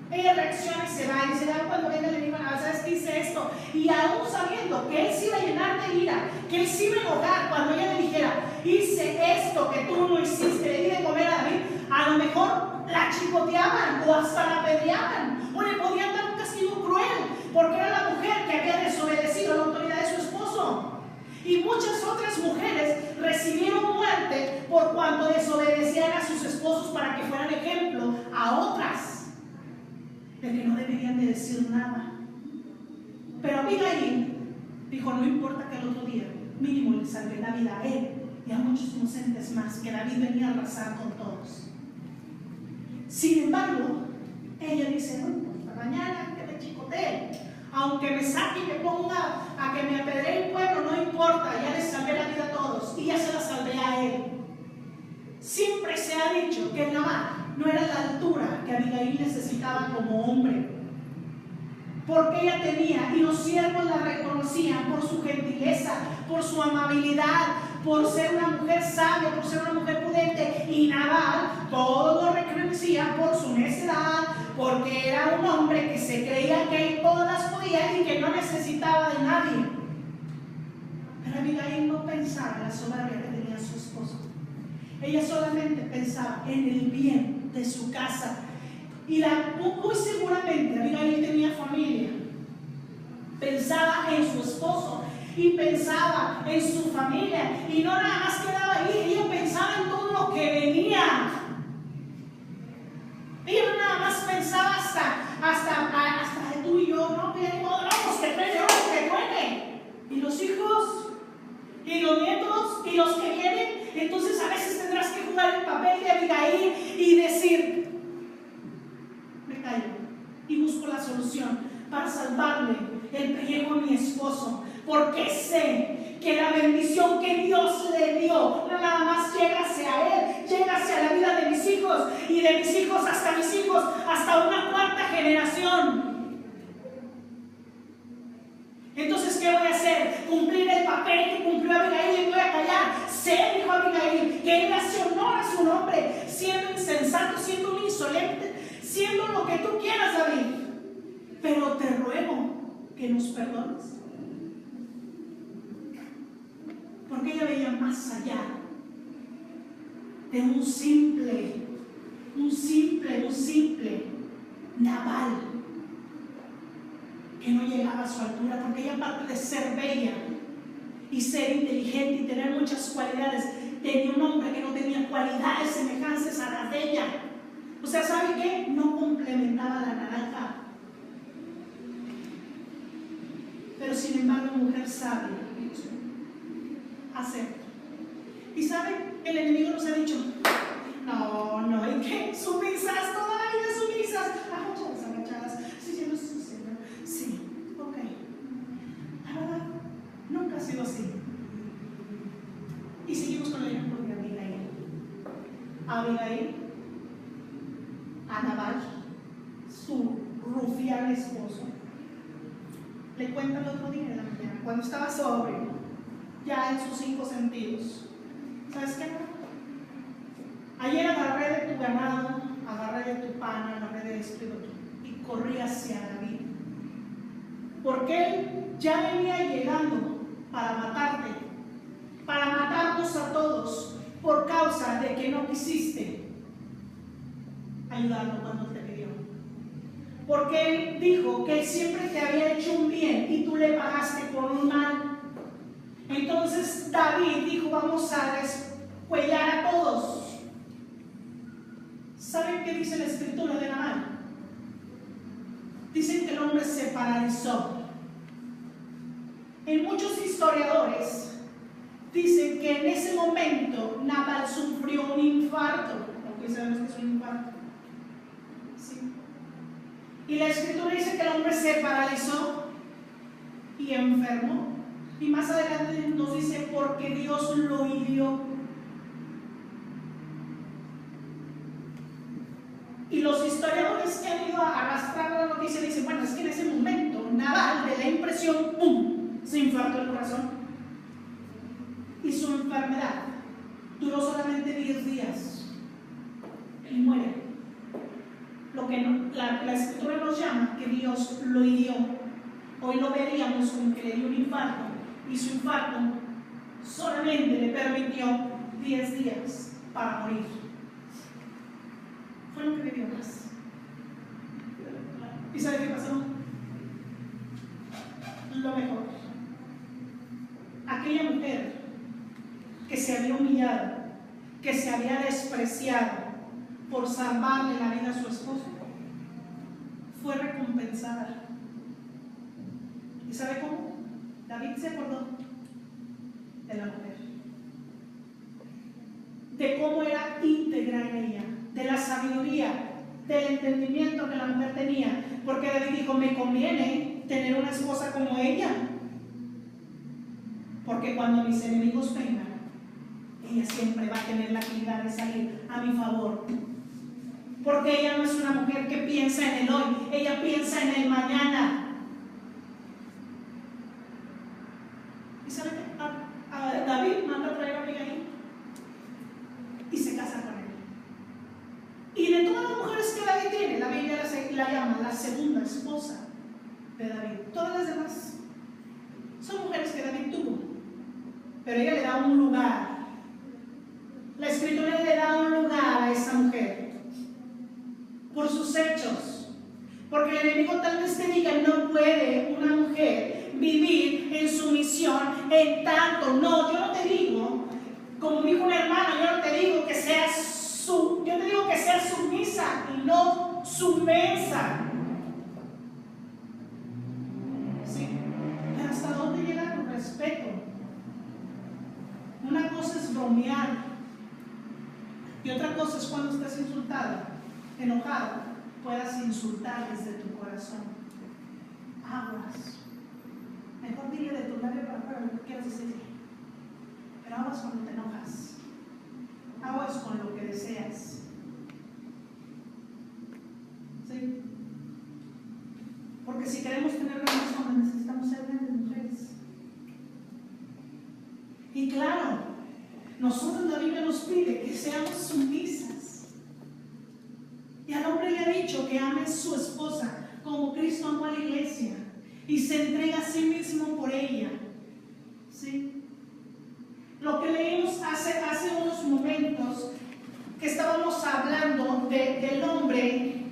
Speaker 1: Ella reacciona y se va. Y se da cuando venga le digo, ¿sabes qué hice esto? Y aún sabiendo que él se iba a llenar de ira, que él se iba a enojar cuando ella le dijera, hice esto que tú no hiciste, le di de comer a David, a lo mejor la chicoteaban o hasta la apedreaban o le podían dar un castigo cruel porque era la mujer que había desobedecido la autoridad de su esposo. Y muchas otras mujeres recibieron muerte por cuanto desobedecían a sus esposos para que fueran ejemplo a otras de que no deberían de decir nada. Pero Abigail dijo, no importa que el otro día mínimo le salve la vida a él y a muchos inocentes más, que David venía a arrasar con todos. Sin embargo, ella dice, bueno, hasta mañana que me chicotee, aunque me saque y me ponga a que me apedree el pueblo, no importa, ya les salvé la vida a todos y ya se la salvé a él. Siempre se ha dicho que Nabal no era la altura que Abigail necesitaba como hombre, porque ella tenía, y los siervos la reconocían por su gentileza, por su amabilidad, por ser una mujer sabia, por ser una mujer prudente. Y Nabal todos lo reconocían por su necedad, porque era un hombre que se creía que él todas las podía y que no necesitaba de nadie. Pero Abigail no pensaba en la soberbia que tenía su esposo. Ella solamente pensaba en el bien de su casa. Y muy seguramente Abigail tenía familia. Pensaba en su esposo y pensaba en su familia. Y no nada más quedaba ahí, ella pensaba en todo lo que venía. Ella no nada más pensaba hasta de tú y yo, no, vamos, que truene. Y los hijos, y los nietos, y los que vienen. Entonces a veces tendrás que jugar el papel de Abigail y decir, me callo y busco la solución para salvarle el pellejo a mi esposo, porque sé que la bendición que Dios le dio no nada más llega hacia él, llega hacia la vida de mis hijos y de mis hijos hasta mis hijos, hasta una cuarta generación. Entonces, ¿qué voy a hacer? Cumplir el papel que cumplió Abigail y voy a callar. Sé, dijo Abigail, que él hace honor a su nombre, siendo insensato, siendo un insolente, siendo lo que tú quieras, David. Pero te ruego que nos perdones. Porque ella veía más allá de un simple Nabal que no llegaba a su altura, porque ella, aparte de ser bella y ser inteligente y tener muchas cualidades, tenía un hombre que no tenía cualidades semejantes a las de ella. O sea, ¿sabe qué? No complementaba la naranja. Pero sin embargo, mujer sabia, acepta. Y ¿sabe? El enemigo nos ha dicho, no, ¿y qué? Sumisas, toda la vida sumisas, agachadas. Sí, no es su Señor. Sí, ok. La verdad, nunca ha sido así. Y seguimos con el ejemplo de Abigail. Abigail, a Nabal, su rufián esposo, le cuenta el otro día en la mañana, cuando estaba sobrio, ya en sus 5 sentidos. ¿Sabes qué? Ayer agarré de tu ganado, agarré de tu pan, agarré de esto y de otro, y corrí hacia David, porque él ya venía llegando para matarte, para matarnos a todos, por causa de que no quisiste ayudarlo cuando te pidió. Porque él dijo que él siempre te había hecho un bien y tú le pagaste por un mal. Entonces David dijo, vamos a descuellar a todos. ¿Saben qué dice la escritura de Nabal? Dicen que el hombre se paralizó. En muchos historiadores dice que en ese momento Nabal sufrió un infarto, aunque sabemos que es un infarto. ¿Sí? Y la escritura dice que el hombre se paralizó y enfermó. Y más adelante nos dice, porque Dios lo hirió. Y los historiadores que han ido arrastrando la noticia dicen, bueno, es que en ese momento Nabal, de la impresión, ¡pum!, se infartó el corazón. Y su enfermedad duró solamente 10 días y muere. Lo que la escritura nos llama que Dios lo hirió. Hoy lo veríamos como que le dio un infarto, y su infarto solamente le permitió 10 días para morir. Fue lo que vivió más. ¿Y sabe qué pasó? Lo mejor. Aquella mujer que se había humillado, que se había despreciado por salvarle la vida a su esposo, fue recompensada. ¿Y sabe cómo? David se acordó de la mujer, de cómo era íntegra en ella, de la sabiduría, del entendimiento que la mujer tenía, porque David dijo, me conviene tener una esposa como ella, porque cuando mis enemigos vengan, ella siempre va a tener la habilidad de salir a mi favor, porque ella no es una mujer que piensa en el hoy, ella piensa en el mañana. ¿Y sabe qué? David manda a traer a Abigail y se casa con él. Y de todas las mujeres que David tiene, la Biblia la llama la segunda esposa de David. Todas las demás son mujeres que David tuvo, pero ella le da un lugar. La escritura le da un lugar a esa mujer por sus hechos, porque el enemigo tal vez te diga, no puede una mujer vivir en sumisión en tanto. No, yo no te digo, como dijo un hermano, yo no te digo que seas yo te digo que seas sumisa y no sumesa. Sí, pero ¿hasta dónde llega tu respeto? Una cosa es bromear y otra cosa es cuando estás insultada, enojada, puedas insultar desde tu corazón. Aguas. Mejor dile de tu labio para afuera lo que quieras decir, pero aguas cuando te enojas, aguas con lo que deseas. ¿Sí? Porque si queremos tener grandes hombres, necesitamos ser grandes mujeres. Y claro, nosotros, la Biblia nos pide que seamos sumisas. Y al hombre le ha dicho que ame a su esposa como Cristo amó a la iglesia y se entrega a sí mismo por ella. ¿Sí? Lo que leímos hace unos momentos, que estábamos hablando del hombre,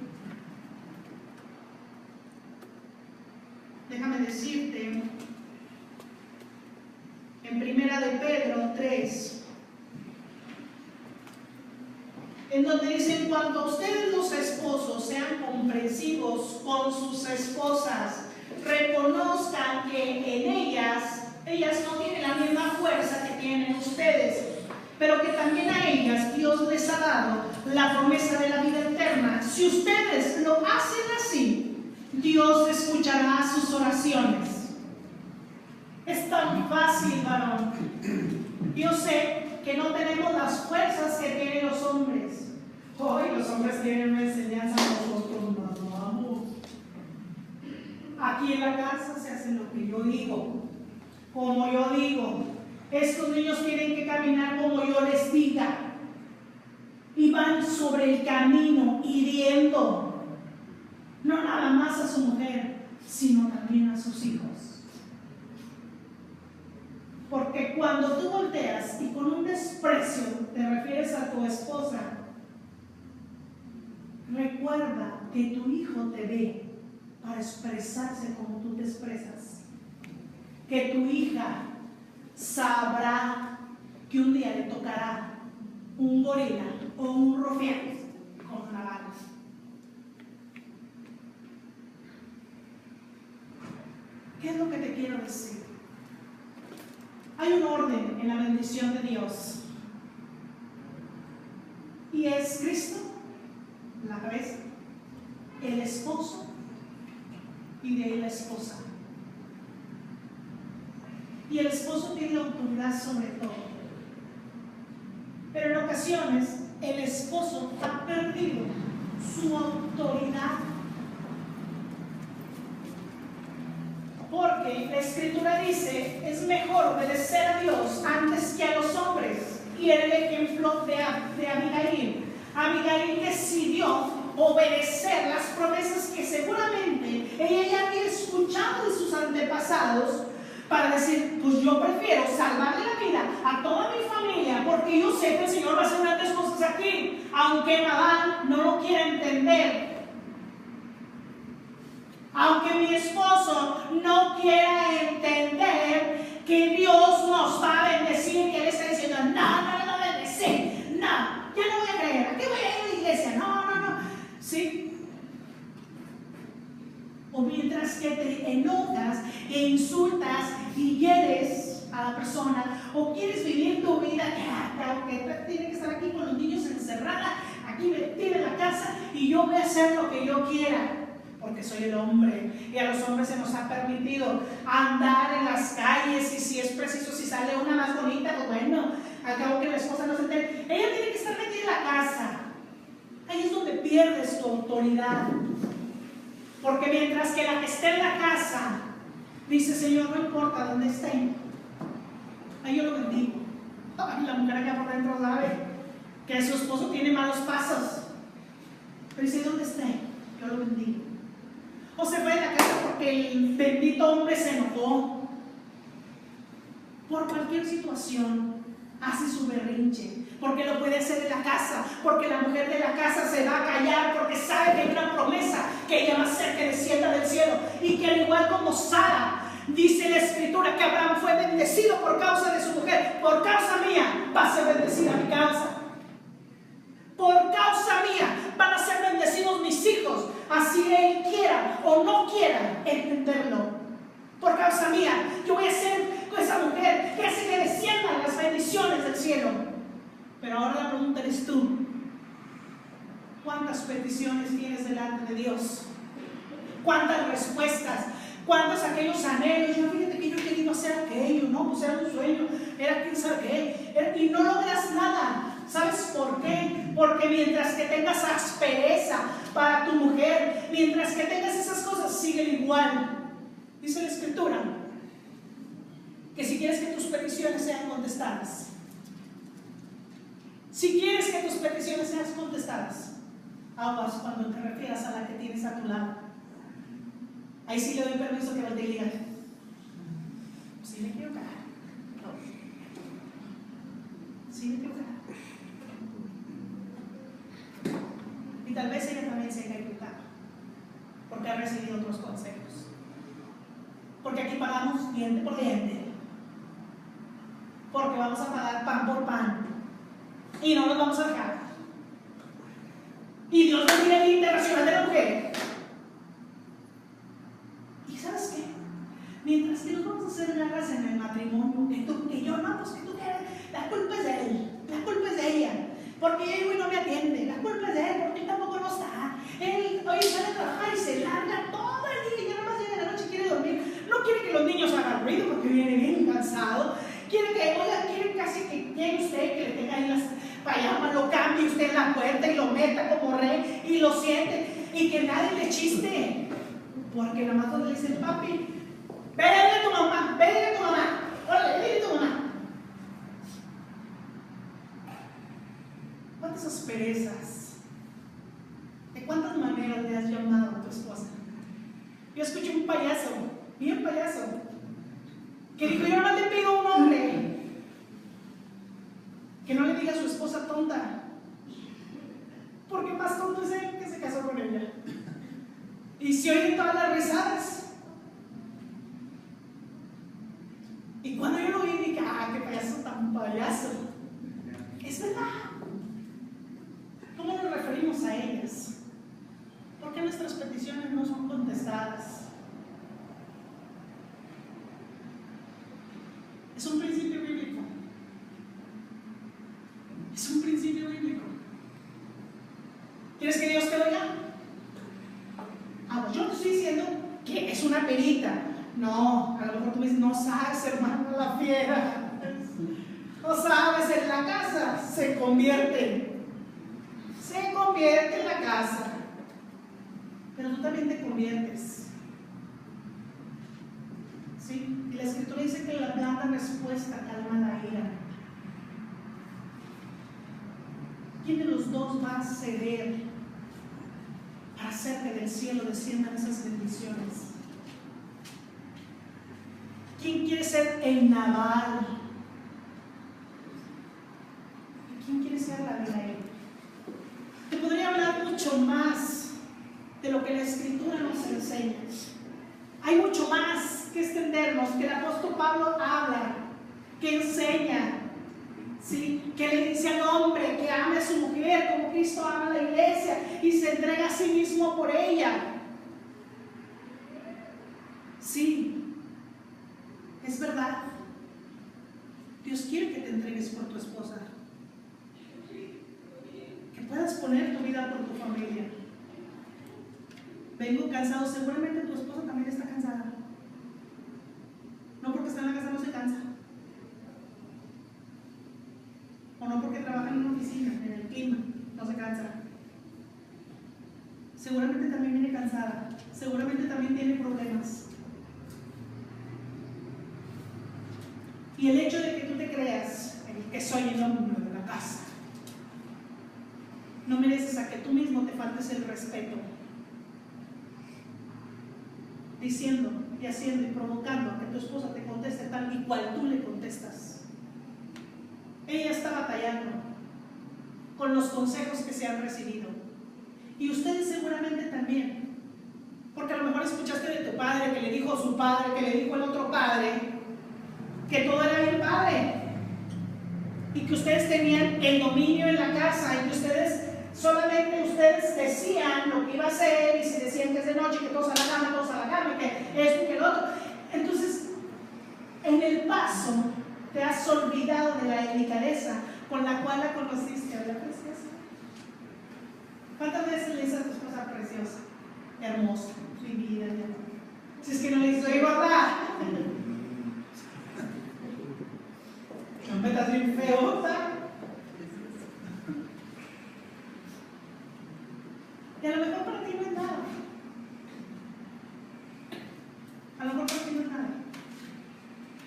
Speaker 1: déjame decirte, en Primera de Pedro 3, en donde dice, en cuanto a ustedes los esposos sean comprensivos con sus esposas, reconozcan que en ellas no tienen la misma fuerza que tienen ustedes, pero que también a ellas Dios les ha dado la promesa de la vida eterna. Si ustedes lo hacen así, Dios escuchará sus oraciones. Es tan fácil, varón. Yo sé que no tenemos las fuerzas que tienen los hombres. Hoy los hombres tienen una enseñanza, nosotros nos vamos. Aquí en la casa se hace lo que yo digo, como yo digo. Estos niños tienen que caminar como yo les diga. Y van sobre el camino hiriendo, no nada más a su mujer, sino también a sus hijos. Porque cuando tú volteas y con un desprecio te refieres a tu esposa, recuerda que tu hijo te ve para expresarse como tú te expresas. Que tu hija sabrá que un día le tocará un gorila o un rufián con una bala. ¿Qué es lo que te quiero decir? Hay un orden en la bendición de Dios. Y es Cristo, la cabeza, el esposo y de ahí la esposa. Y el esposo tiene la autoridad sobre todo. Pero en ocasiones el esposo ha perdido su autoridad. Porque la Escritura dice, es mejor obedecer a Dios antes que a los hombres. Y en el ejemplo de Abigail. Abigail decidió obedecer las promesas que seguramente ella ya había escuchado de sus antepasados, para decir, pues yo prefiero salvarle la vida a toda mi familia, porque yo sé que el Señor va a hacer grandes cosas aquí, aunque Nabal no lo quiera entender. Aunque mi esposo no quiera entender que Dios nos va a bendecir, que Él está diciendo, no bendecir, no, ya no voy a creer, ¿a qué voy a ir a la iglesia? No, ¿sí? O mientras que te enojas e insultas y hieres a la persona, o quieres vivir tu vida que tiene que estar aquí con los niños encerrada, aquí metida en la casa, y yo voy a hacer lo que yo quiera, porque soy el hombre, y a los hombres se nos ha permitido andar en las calles, y si es preciso, si sale una más bonita, pues bueno, al cabo que la esposa no se entere, ella tiene que estar metida en la casa. Ahí es donde pierdes tu autoridad. Porque mientras que la que esté en la casa dice, Señor, no importa dónde esté, ahí yo lo bendigo. Ay, la mujer acá por dentro sabe que su esposo tiene malos pasos, pero dice, ¿dónde esté? Yo lo bendigo. O se fue de la casa porque el bendito hombre se enojó. Por cualquier situación hace su berrinche, porque lo puede hacer en la casa, porque la mujer de la casa se va a callar, porque sabe que hay una promesa que ella va a hacer que descienda del cielo, y que al igual como Sara, dice la Escritura que Abraham fue bendecido por causa de su mujer, por causa mía va a ser bendecida mi causa, por causa mía van a ser bendecidos mis hijos, así él quiera o no quiera entenderlo. Por causa mía, yo voy a ser esa mujer que hace que desciendan las bendiciones del cielo. Pero ahora la pregunta eres tú: ¿cuántas peticiones tienes delante de Dios? ¿Cuántas respuestas? ¿Cuántos aquellos anhelos? Yo fíjate que yo he querido hacer aquello, ¿no? Pues era un sueño, era quién sabe qué, y no logras nada. ¿Sabes por qué? Porque mientras que tengas aspereza para tu mujer, mientras que tengas esas cosas, siguen igual. Dice la Escritura que si quieres que tus peticiones sean contestadas, si quieres que tus peticiones sean contestadas, aguas cuando te refieras a la que tienes a tu lado. Ahí sí le doy permiso que voltee y diga, sí le quiero cagar, sí le quiero cagar. Y tal vez ella también se haya equivocado, porque ha recibido otros consejos. Porque aquí pagamos diente por diente, porque vamos a pagar pan por pan, y no nos vamos a dejar. Y Dios bendiga el Día Internacional de la Mujer. ¿Y sabes qué? Mientras que nos vamos a hacer garras en el matrimonio, que yo no, pues que tú quieres, la culpa es de él, la culpa es de ella, porque ella hoy no me atiende, la culpa es de él, porque él tampoco no está. Él hoy sale a trabajar y se larga todo el día y ya nada más llega en la noche y quiere dormir. No quiere que los niños hagan ruido porque viene bien cansado. Quiere casi que llegue usted, que le tenga ahí las payamas, lo cambie usted en la puerta y lo meta como rey y lo siente, y que nadie le chiste. Porque nada más le dice, papi, ve a tu mamá, órale, ve a tu mamá. ¿Cuántas asperezas? ¿De cuántas maneras le has llamado a tu esposa? Yo escuché un payaso, bien payaso, que dijo, yo no le pido a un hombre que no le diga a su esposa tonta, porque más tonto es él que se casó con ella. Y se oyen todas las risadas. Y cuando yo lo vi, dije, qué payaso tan payaso. Es verdad. ¿Cómo nos referimos a ellas? ¿Por qué nuestras peticiones no son contestadas? Es un principio bíblico lo mejor tú me dices, no sabes, hermano, la fiera. No sabes, en la casa se convierte en la casa. Pero tú también te conviertes. ¿Sí? Y la Escritura dice que la blanda respuesta calma la ira. ¿Quién de los dos va a ceder para hacer que del cielo desciendan esas bendiciones? ¿Quién quiere ser el Nabal? ¿Y quién quiere ser la Abigail? Te podría hablar mucho más de lo que la Escritura nos enseña. Hay mucho más que extendernos, que el apóstol Pablo habla, que enseña, ¿sí? Que le dice al hombre que ame a su mujer como Cristo ama a la iglesia y se entrega a sí mismo por ella. Sí, es verdad. Dios quiere que te entregues por tu esposa, que puedas poner tu vida por tu familia. Vengo cansado, seguramente tu esposa también está cansada. No porque está en la casa no se cansa. O no porque trabaja en una oficina, en el clima, no se cansa. Seguramente también viene cansada. Seguramente también tiene problemas. Y el hecho de que tú te creas que soy el hombre de la casa, no mereces a que tú mismo te faltes el respeto, diciendo y haciendo y provocando a que tu esposa te conteste tal y cual tú le contestas. Ella está batallando con los consejos que se han recibido. Y ustedes seguramente también. Porque a lo mejor escuchaste de tu padre que le dijo a su padre, que le dijo el otro padre, que todo era bien padre. Y que ustedes tenían el dominio en la casa y que solamente ustedes decían lo que iba a hacer y se decían que es de noche, que todos a la cama, que esto y que el otro. Entonces, en el paso te has olvidado de la delicadeza con la cual la conociste, ¿verdad, preciosa? ¿Cuántas veces le dices a tu esposa preciosa, hermosa, mi vida, mi amor? Si es que no le dices, oye, gorda, no me estás bien feota. Y a lo mejor para ti no es nada. A lo mejor para ti no es nada.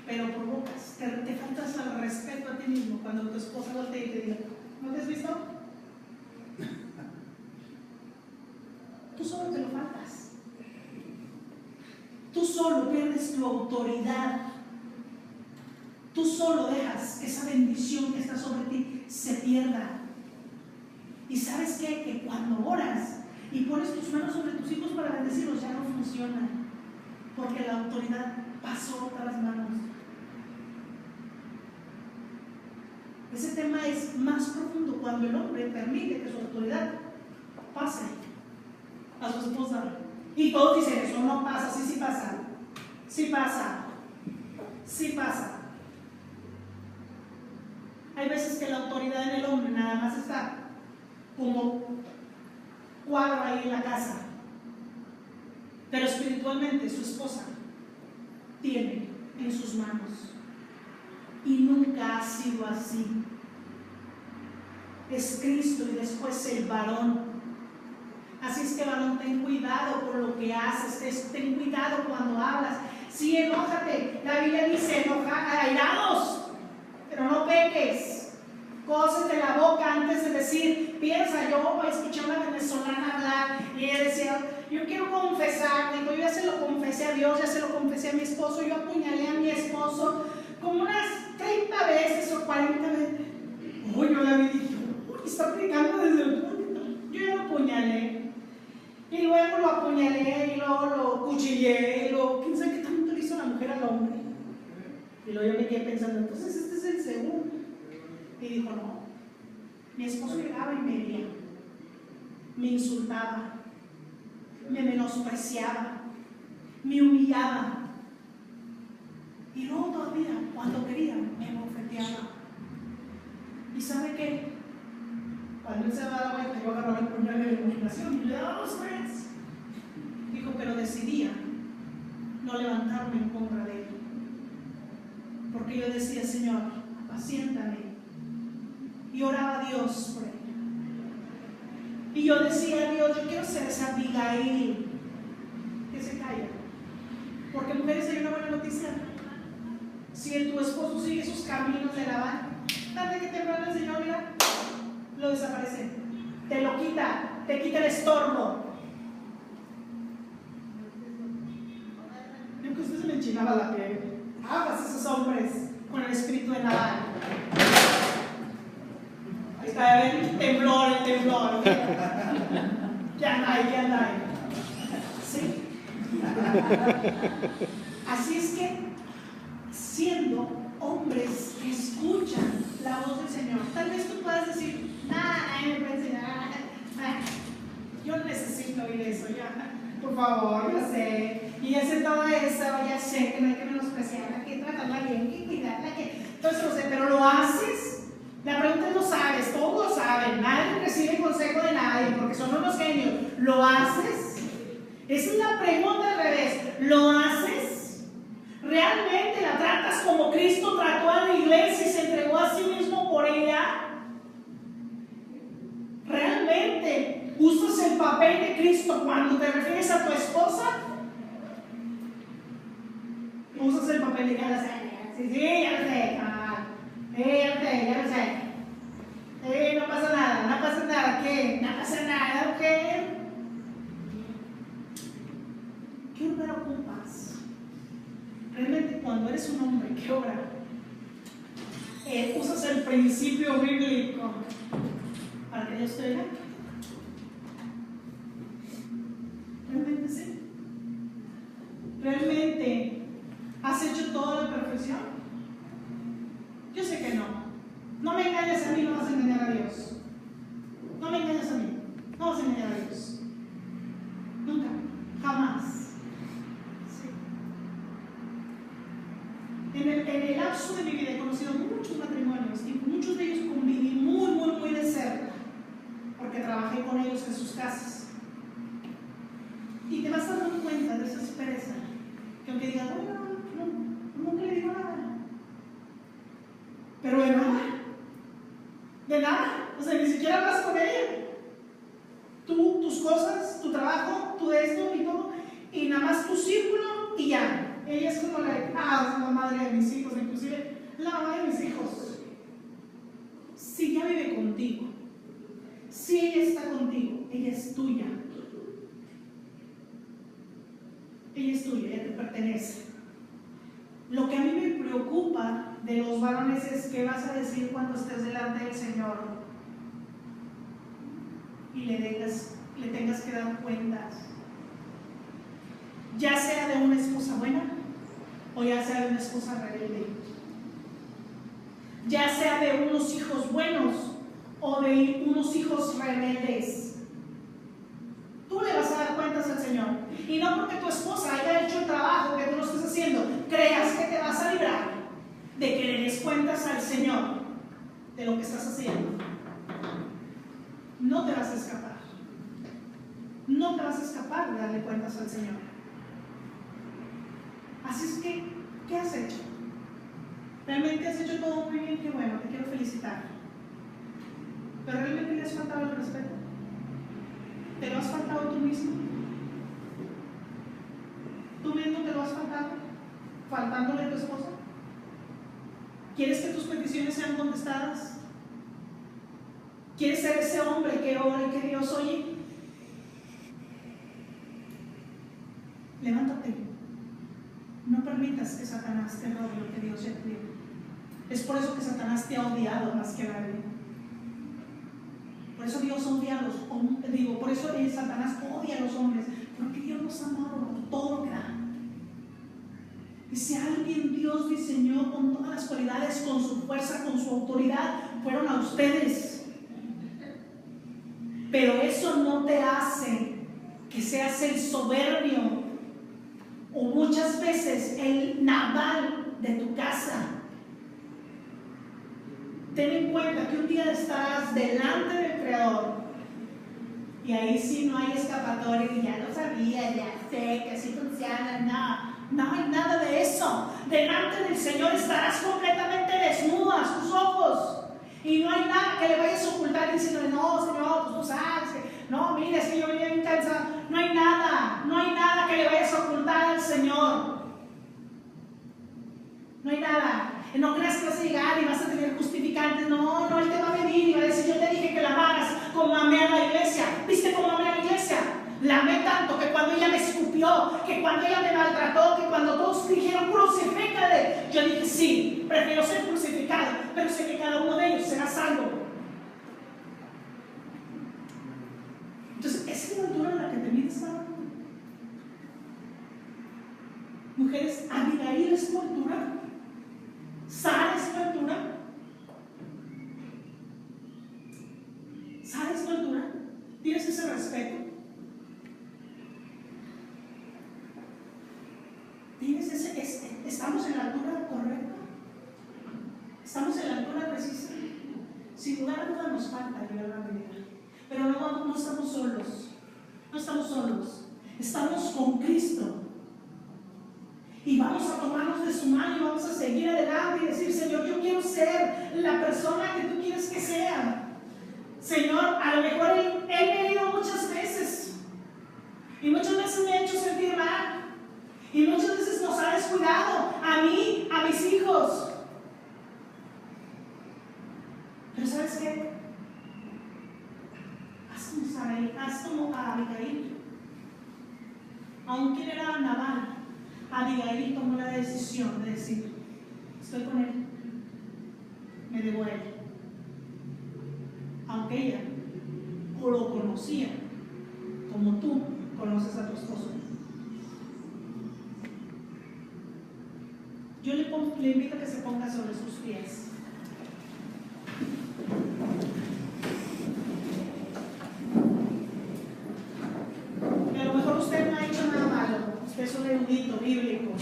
Speaker 1: Pero provocas, te faltas al respeto a ti mismo cuando tu esposa voltea y te diga, ¿no te has visto? Tú solo te lo faltas. Tú solo pierdes tu autoridad. Tú solo dejas que esa bendición que está sobre ti se pierda. ¿Y sabes qué? Que cuando oras y pones tus manos sobre tus hijos para bendecirlos, ya no funciona. Porque la autoridad pasó a otras manos. Ese tema es más profundo cuando el hombre permite que su autoridad pase a su esposa. Y todos dicen, eso no pasa, sí pasa. Sí pasa. Sí pasa. Hay veces que la autoridad en el hombre nada más está como cuadro ahí en la casa. Pero espiritualmente su esposa tiene en sus manos. Y nunca ha sido así. Es Cristo y después el varón. Así es que, varón, ten cuidado con lo que haces, ten cuidado cuando hablas. Sí, enójate. La Biblia dice, airados, pero no peques. Cósete la boca antes de decir. Piensa, yo escuché a una venezolana hablar y ella decía, yo quiero confesar. Digo, yo ya se lo confesé a Dios, ya se lo confesé a mi esposo, yo apuñalé a mi esposo como unas 30 veces o 40 veces. Uy, yo la vi y dije, uy, está aplicando desde el púlpito. Yo ya lo apuñalé. Y luego lo apuñalé y luego lo cuchillé y luego, ¿quién sabe qué tanto le hizo la mujer al hombre? Y luego yo me quedé pensando, entonces este es el segundo. Y dijo, no, mi esposo llegaba y me hería, me insultaba, me menospreciaba, me humillaba. Y luego todavía, cuando quería, me bofeteaba. ¿Y sabe qué? Cuando él se daba la vuelta, yo agarraba el puñal de la imaginación y le daba los tres. Dijo, pero decidía no levantarme en contra de él. porque yo decía, Señor, apaciéntame. Y oraba a Dios por ella. Y yo decía a Dios, yo quiero ser esa Abigail que se calla. Porque mujeres, hay una buena noticia. Si tu esposo sigue sus caminos de Labán, tarde que temprano el Señor, mira, lo desaparece, te lo quita, te quita el estorbo. Yo que usted se me enchinaba la piel. Aguas esos hombres con el espíritu de Labán. Ahí está, el temblor, el temblor. Ya anda ahí. Sí. Así es que, siendo hombres que escuchan la voz del Señor, tal vez tú puedas decir, nadie me puede enseñar, yo necesito oír eso, ya, por favor, ya sé, y ya sé todo eso, ya sé que no hay que menospreciarla, que tratarla bien, que cuidarla, que todo eso lo sé, pero ¿lo haces? La pregunta es, ¿lo sabes? Todos lo saben, nadie recibe consejo de nadie porque son unos genios. ¿Lo haces? Esa es la pregunta al revés. ¿Lo haces? ¿Realmente la tratas como Cristo trató a la iglesia y se entregó a sí mismo por ella? ¿Realmente usas el papel de Cristo cuando te refieres a tu esposa? ¿Usas el papel de cada sí, ya lo sé, ya lo sé. No pasa nada, ¿qué? No pasa nada, ¿qué? ¿Qué lugar ocupas? Realmente cuando eres un hombre que ora, usas el principio bíblico para que Dios te oiga. Realmente sí. Realmente has hecho toda la perfección. Yo sé que no. No me engañes a mí, no vas a engañar a Dios. No me engañes a mí, no vas a engañar a Dios. Nunca, jamás. Sí. En el lapso de mi vida he conocido muchos matrimonios y muchos de ellos conviví muy de cerca, porque trabajé con ellos en sus casas. Y te vas dando cuenta de esa aspereza, que aunque digas, bueno, nunca le digo nada. Pero de nada, o sea, ni siquiera hablas con ella. Tú, tus cosas, tu trabajo, tu esto y todo, y nada más tu círculo y ya. Ella es como es la madre de mis hijos, inclusive la mamá de mis hijos. Si ella vive contigo, si ella está contigo, ella es tuya. Ella es tuya, ella te pertenece. Lo que a mí me preocupa de los varones es qué vas a decir cuando estés delante del Señor y le tengas que dar cuentas, ya sea de una esposa buena o ya sea de una esposa rebelde, ya sea de unos hijos buenos o de unos hijos rebeldes. Tú le vas a dar cuentas al Señor, y no porque tu esposa haya hecho el trabajo que tú no estás haciendo creas que te vas a librar de que le des cuentas al Señor de lo que estás haciendo. No te vas a escapar. No te vas a escapar de darle cuentas al Señor. Así es que, ¿qué has hecho? Realmente has hecho todo muy bien, qué bueno, te quiero felicitar. Pero realmente le has faltado el respeto. ¿Te lo has faltado tú mismo? ¿Tú mismo te lo has faltado? ¿Faltándole a tu esposa? ¿Quieres que tus peticiones sean contestadas? ¿Quieres ser ese hombre que ora y que Dios oye? Levántate. No permitas que Satanás te robe lo que Dios ya te dio. Es por eso que Satanás te ha odiado más que a nadie. Por eso Dios odia a los hombres, por eso Satanás odia a los hombres, porque Dios nos ha amado por todo lo que da. Y si alguien Dios diseñó con todas las cualidades, con su fuerza, con su autoridad, fueron a ustedes. Pero eso no te hace que seas el soberbio o muchas veces el Nabal de tu casa. Ten en cuenta que un día estarás delante del Creador y ahí sí no hay escapatoria y ya lo sabía, ya sé que así funciona, no hay nada de eso. Delante del Señor estarás con estar diciéndole, no, Señor, pues tú sabes que, no, mira, es que yo venía bien cansada. No hay nada que le vayas a ocultar al Señor. No hay nada. No creas que vas a llegar y vas a tener justificantes. No, Él te va a venir y va a decir, yo te dije que la amaras como amé a la iglesia. ¿Viste cómo amé a la iglesia? La amé tanto que cuando ella me escupió, que cuando ella me maltrató, que cuando todos dijeron crucifícale, yo dije, sí, prefiero ser crucificado, pero sé que cada uno de ellos será salvo. Entonces, esa es la altura en la que te mides, ¿sabes? Mujeres, Abigail es tu altura. Sara es tu altura. Sara es tu altura. Tienes ese respeto. Tienes estamos en la altura correcta. Estamos en la altura precisa. Sin lugar a duda nos falta llegar a la realidad. Pero no estamos solos. No estamos solos. Estamos con Cristo. Y vamos a tomarnos de su mano y vamos a seguir adelante y decir, Señor, yo quiero ser la persona que tú quieres que sea. Señor, a lo mejor Él me ha herido muchas veces. Y muchas veces me ha hecho sentir mal. Y muchas veces nos ha descuidado a mí, a mis hijos. Pero ¿sabes qué? Haz como a Abigail. Aunque él era Nabal, Abigail tomó la decisión de decir, estoy con él, me debo a él. Aunque ella lo conocía como tú conoces a tu esposo. Yo le invito a que se ponga sobre sus pies. A lo mejor usted no ha hecho nada malo, usted es un erudito bíblico,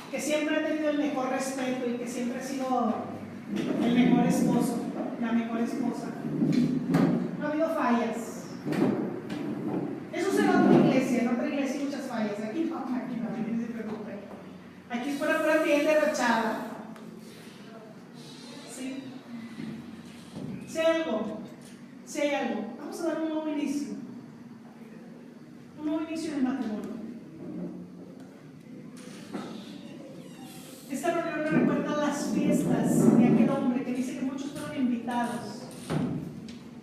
Speaker 1: que siempre ha tenido el mejor respeto y que siempre ha sido el mejor esposo, la mejor esposa. No ha habido fallas. Eso será en otra iglesia hay muchas fallas. Aquí no, no se preocupe. Aquí es pura piel derrochada. ¿Sí? Si hay algo, vamos a dar un nuevo inicio. Un nuevo inicio en el matrimonio. Esta reunión me recuerda las fiestas de aquel hombre que dice que muchos fueron invitados,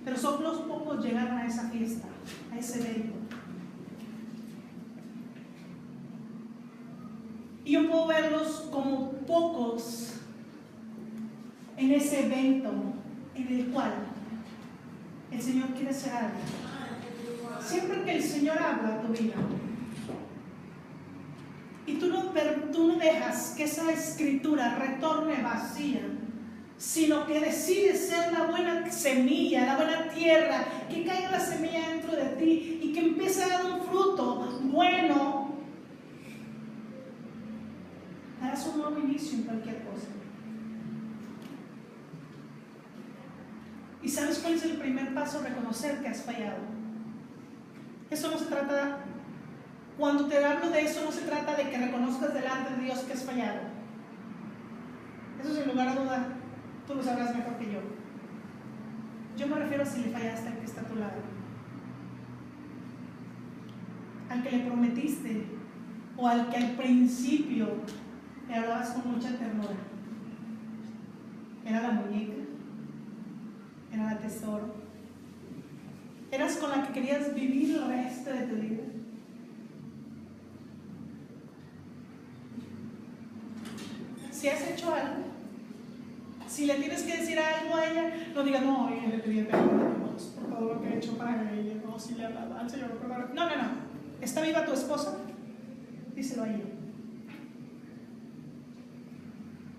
Speaker 1: pero solo los pocos llegaron a esa fiesta, a ese evento. Y yo puedo verlos como pocos en ese evento en el cual el Señor quiere hacer algo. Siempre que el Señor habla a tu vida y tú no dejas que esa escritura retorne vacía, sino que decides ser la buena semilla, la buena tierra, que caiga la semilla dentro de ti y que empiece a dar un fruto bueno, harás un nuevo inicio en cualquier cosa. ¿Y sabes cuál es el primer paso? Reconocer que has fallado. Eso no se trata, cuando te hablo de eso, no se trata de que reconozcas delante de Dios que has fallado. Eso sin lugar a duda, tú lo sabrás mejor que yo. Yo me refiero a si le fallaste al que está a tu lado, al que le prometiste, o al que al principio le hablabas con mucha ternura. Era la muñeca, era la tesoro, eras con la que querías vivir el resto de tu vida. Si has hecho algo, si le tienes que decir algo a ella, no digas, no, yo le pedí perdón a Dios por todo lo que he hecho para ella, no, si le hablaba al Señor, perdón. No. ¿Está viva tu esposa? Díselo a ella.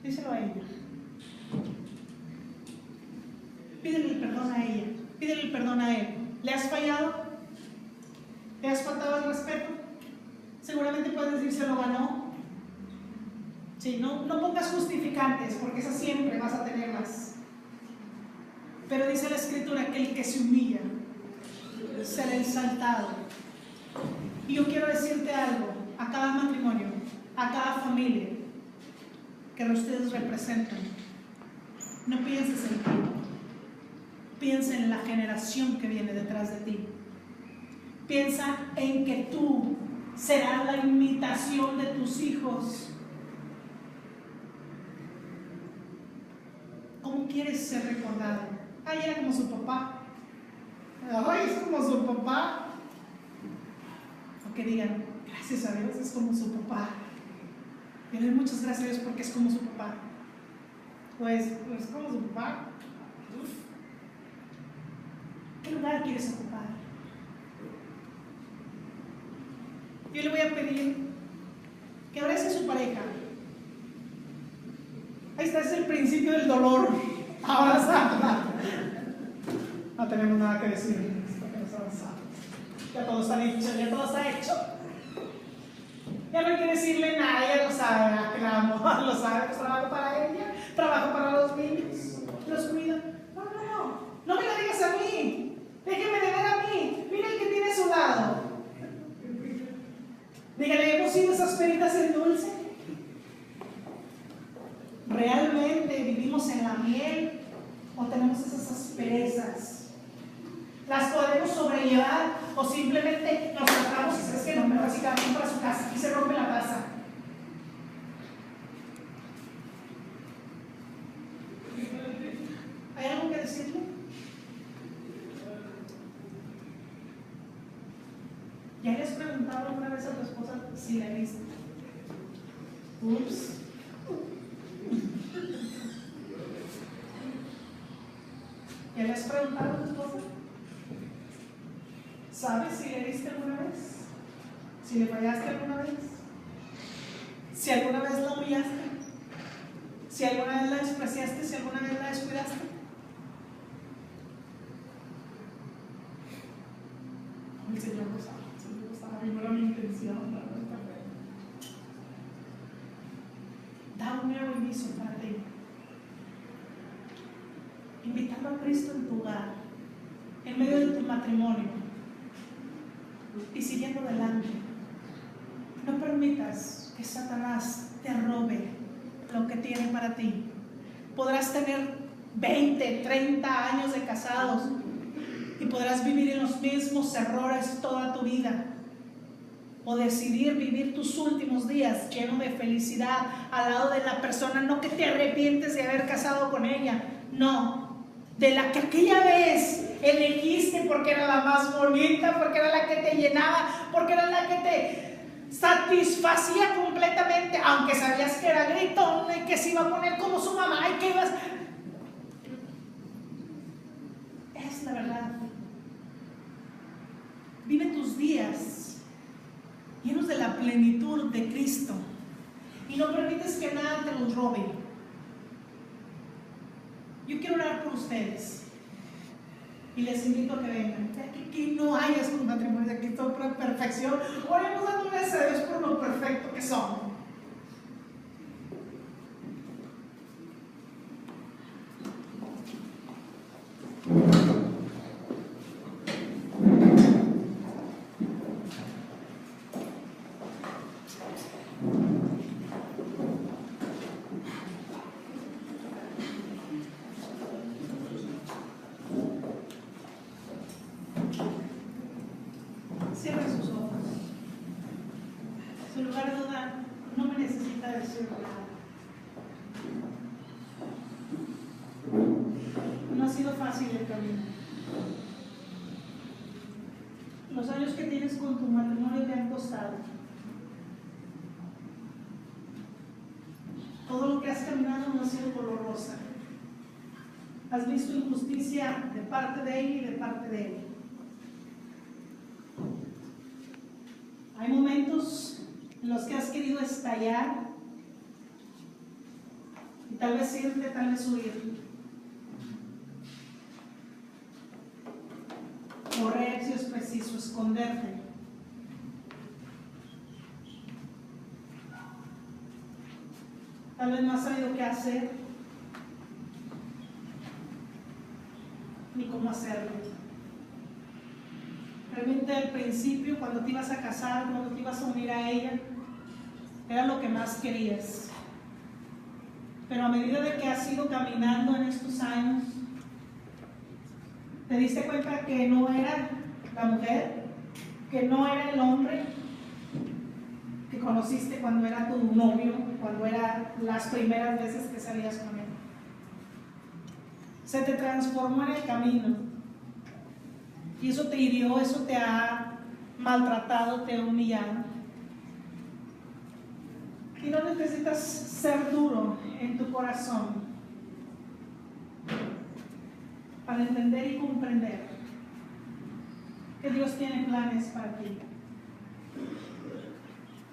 Speaker 1: Díselo a ella. Pídele el perdón a ella, pídele el perdón a él. ¿Le has fallado? ¿Le has faltado el respeto? Seguramente puedes decir, se lo ganó. Sí, no pongas justificantes, porque esas siempre vas a tenerlas. Pero dice la Escritura que el que se humilla será exaltado. Y yo quiero decirte algo a cada matrimonio, a cada familia que ustedes representan. No pienses en ti, piensa en la generación que viene detrás de ti. Piensa en que tú serás la imitación de tus hijos. ¿Cómo quieres ser recordado? Ay, era como su papá. Ay, es como su papá. O que digan, gracias a Dios, es como su papá. Y le doy muchas gracias a Dios porque es como su papá. Pues como su papá. Uf. ¿Qué lugar quieres ocupar? Yo le voy a pedir que abrace a su pareja. Ahí está, es el principio del dolor. Abrazarla. No tenemos nada que decir. Ya todo está dicho, ya todo está hecho. Ya no hay que decirle nada, ella lo sabe, que la amo, lo sabe, pues trabajo para ella, trabajo para los niños, los cuido. No me lo digas a mí, déjeme de ver a mí, mira el que tiene a su lado. Dígale, ¿hemos sido esas peritas en dulce? ¿Realmente vivimos en la miel o tenemos esas asperezas? ¿Las podemos sobrellevar o simplemente nos tratamos y sabes que no, mejor si cada uno para su casa y se rompe la taza? ¿Hay algo que decirle? ¿Ya le has preguntado alguna vez a tu esposa si la viste? Ups. ¿Ya le has preguntado a tu esposa? ¿Sabes si le diste alguna vez? ¿Si le fallaste alguna vez? ¿Si alguna vez la humillaste? ¿Si alguna vez la despreciaste? ¿Si alguna vez la descuidaste? El Señor lo sabe, no era mi intención. Da un nuevo inicio para ti. Invitando a Cristo en tu hogar, en medio de tu matrimonio. Y siguiendo adelante, no permitas que Satanás te robe lo que tiene para ti. Podrás tener 20, 30 años de casados y podrás vivir en los mismos errores toda tu vida, o decidir vivir tus últimos días lleno de felicidad al lado de la persona, no que te arrepientes de haber casado con ella, no, de la que aquella vez elegiste porque era la más bonita, porque era la que te llenaba, porque era la que te satisfacía completamente, aunque sabías que era gritón y que se iba a poner como su mamá y que ibas. Es la verdad. Vive tus días llenos de la plenitud de Cristo y no permites que nada te los robe. Yo quiero orar por ustedes y les invito a que vengan. Aquí no hay estos matrimonios, aquí todo por perfección. Oremos dando gracias a Dios por lo perfecto que son. Cierren sus ojos. Su lugar de duda no me necesita decir nada. No ha sido fácil el camino. Los años que tienes con tu matrimonio te han costado. Todo lo que has caminado no ha sido color rosa. Has visto injusticia de parte de ella y de parte de él. Hay momentos en los que has querido estallar y tal vez irte, tal vez huir. Correr si es preciso, esconderte. Tal vez no has sabido qué hacer ni cómo hacerlo. Realmente al principio, cuando te ibas a casar, cuando te ibas a unir a ella, era lo que más querías. Pero a medida de que has ido caminando en estos años, te diste cuenta que no era la mujer, que no era el hombre que conociste cuando era tu novio, cuando eran las primeras veces que salías con él. Se te transformó en el camino. Y eso te hirió, eso te ha maltratado, te ha humillado. Y no necesitas ser duro en tu corazón para entender y comprender que Dios tiene planes para ti.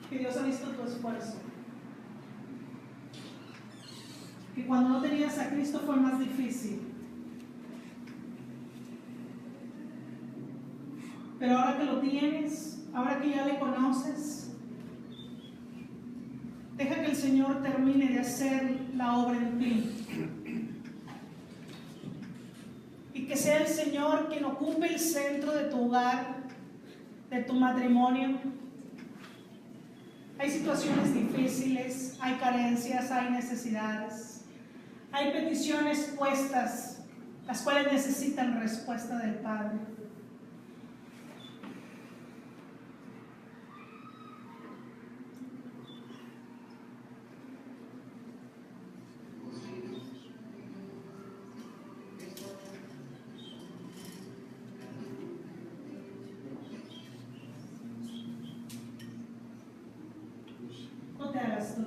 Speaker 1: Que Dios ha visto tu esfuerzo. Que cuando no tenías a Cristo fue más difícil. Pero ahora que lo tienes, ahora que ya le conoces, deja que el Señor termine de hacer la obra en ti. Y que sea el Señor quien ocupe el centro de tu hogar, de tu matrimonio. Hay situaciones difíciles, hay carencias, hay necesidades, hay peticiones puestas, las cuales necesitan respuesta del Padre. No te hagas tú.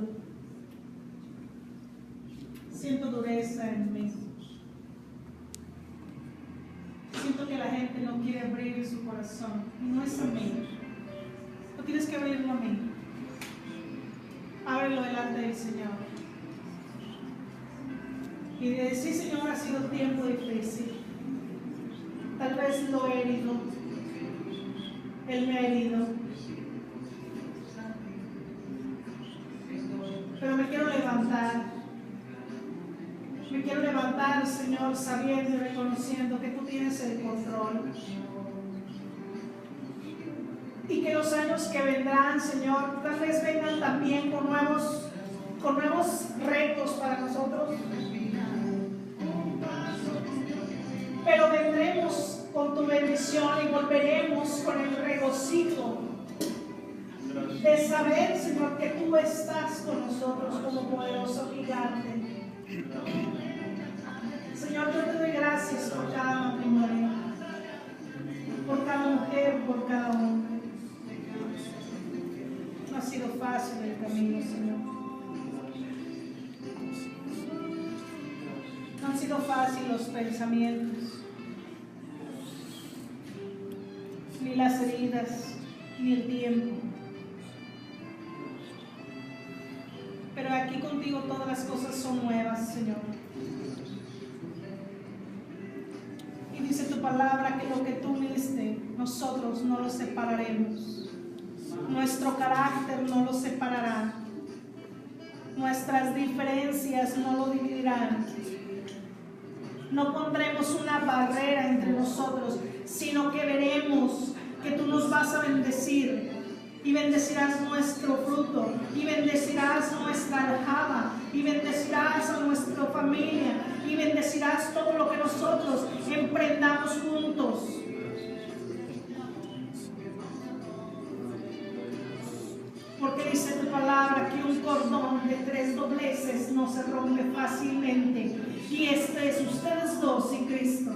Speaker 1: Siento dureza en mí. Siento que la gente no quiere abrir su corazón. Y no es a mí. No tienes que abrirlo a mí. Ábrelo delante del Señor. Y de decir, Señor, ha sido tiempo difícil. Tal vez lo he herido. Él me ha herido. Pero me quiero levantar. Me quiero levantar, Señor, sabiendo y reconociendo que tú tienes el control. Y que los años que vendrán, Señor, tal vez vengan también con nuevos retos para nosotros. Pero vendremos con tu bendición y volveremos con el regocijo de saber, Señor, que tú estás con nosotros como poderoso gigante. Señor, yo te doy gracias por cada matrimonio, por cada mujer, por cada hombre. No ha sido fácil el camino, Señor. No han sido fáciles los pensamientos, ni las heridas, ni el tiempo. Pero aquí contigo todas las cosas son nuevas, Señor. Y dice tu palabra que lo que tú uniste, nosotros no lo separaremos. Nuestro carácter no lo separará. Nuestras diferencias no lo dividirán. No pondremos una barrera entre nosotros, sino que veremos que tú nos vas a bendecir. Y bendecirás nuestro fruto, y bendecirás nuestra aljaba, y bendecirás a nuestra familia, y bendecirás todo lo que nosotros emprendamos juntos. Porque dice tu palabra que un cordón de 3 dobleces no se rompe fácilmente, y este es ustedes dos y Cristo.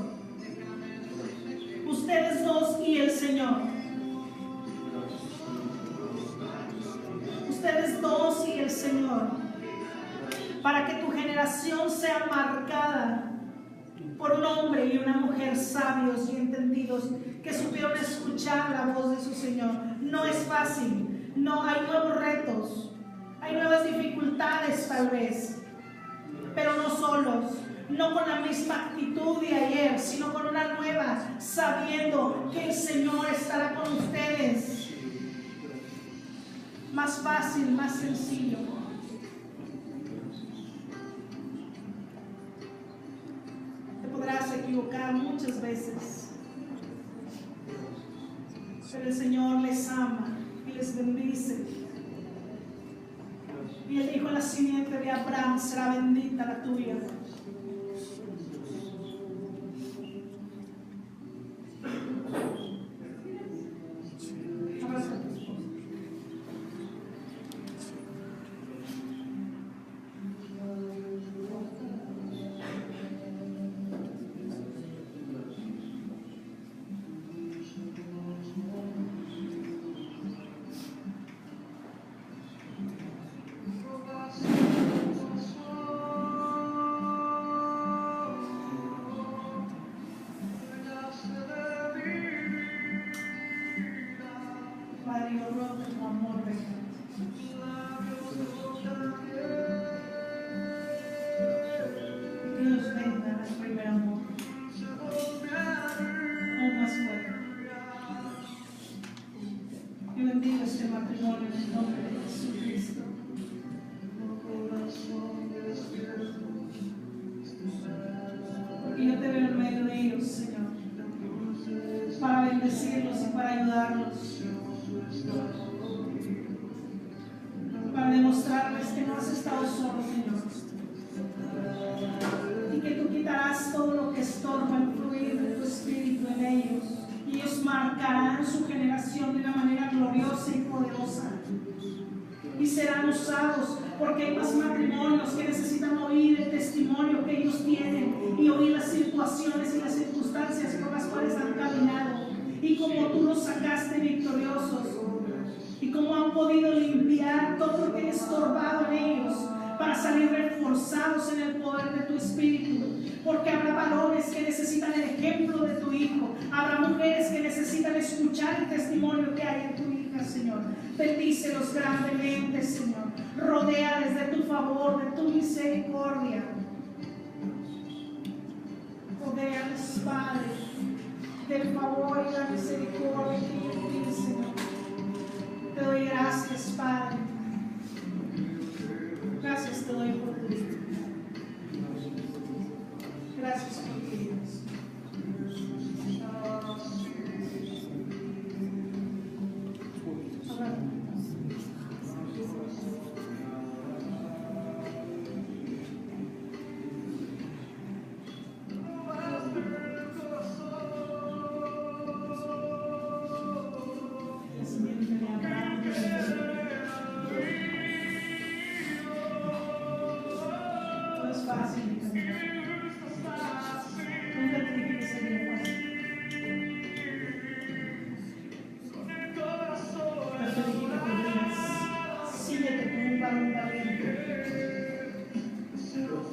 Speaker 1: Ustedes dos y el Señor. Ustedes dos y el Señor, para que tu generación sea marcada por un hombre y una mujer sabios y entendidos que supieron escuchar la voz de su Señor. No es fácil, no, hay nuevos retos, hay nuevas dificultades tal vez, pero no solos, no con la misma actitud de ayer, sino con una nueva, sabiendo que el Señor estará con ustedes. Más fácil, más sencillo. Te podrás equivocar muchas veces, pero el Señor les ama y les bendice. Y él dijo: la simiente de Abraham será bendita la tuya. Abraza a tu esposa. Padre, yo ruego que tu amor venga. Dios venga al primer amor, aún más fuerte. Yo bendigo este matrimonio en el nombre de Jesucristo. Porque yo te veo en medio de ellos, Señor, para bendecirlos y para ayudarlos, para demostrarles que no has estado solo, Señor, y que tú quitarás todo lo que estorba el fluir de tu Espíritu en ellos, y ellos marcarán su generación de una manera gloriosa y poderosa, y serán usados, porque hay más matrimonios que necesitan oír el testimonio que ellos tienen y oír las situaciones y las circunstancias por las cuales han caminado, y como tú los sacaste victoriosos, y cómo han podido limpiar todo lo que ha estorbado en ellos para salir reforzados en el poder de tu Espíritu. Porque habrá varones que necesitan el ejemplo de tu Hijo, habrá mujeres que necesitan escuchar el testimonio que hay en tu hija, Señor. Bendícelos grandemente, Señor. Rodéales de tu favor, de tu misericordia. Rodéales, Padre, del favor y la misericordia que yo pido, Señor. Te doy gracias, Padre. Gracias te doy por tu vida. Gracias por tu vida.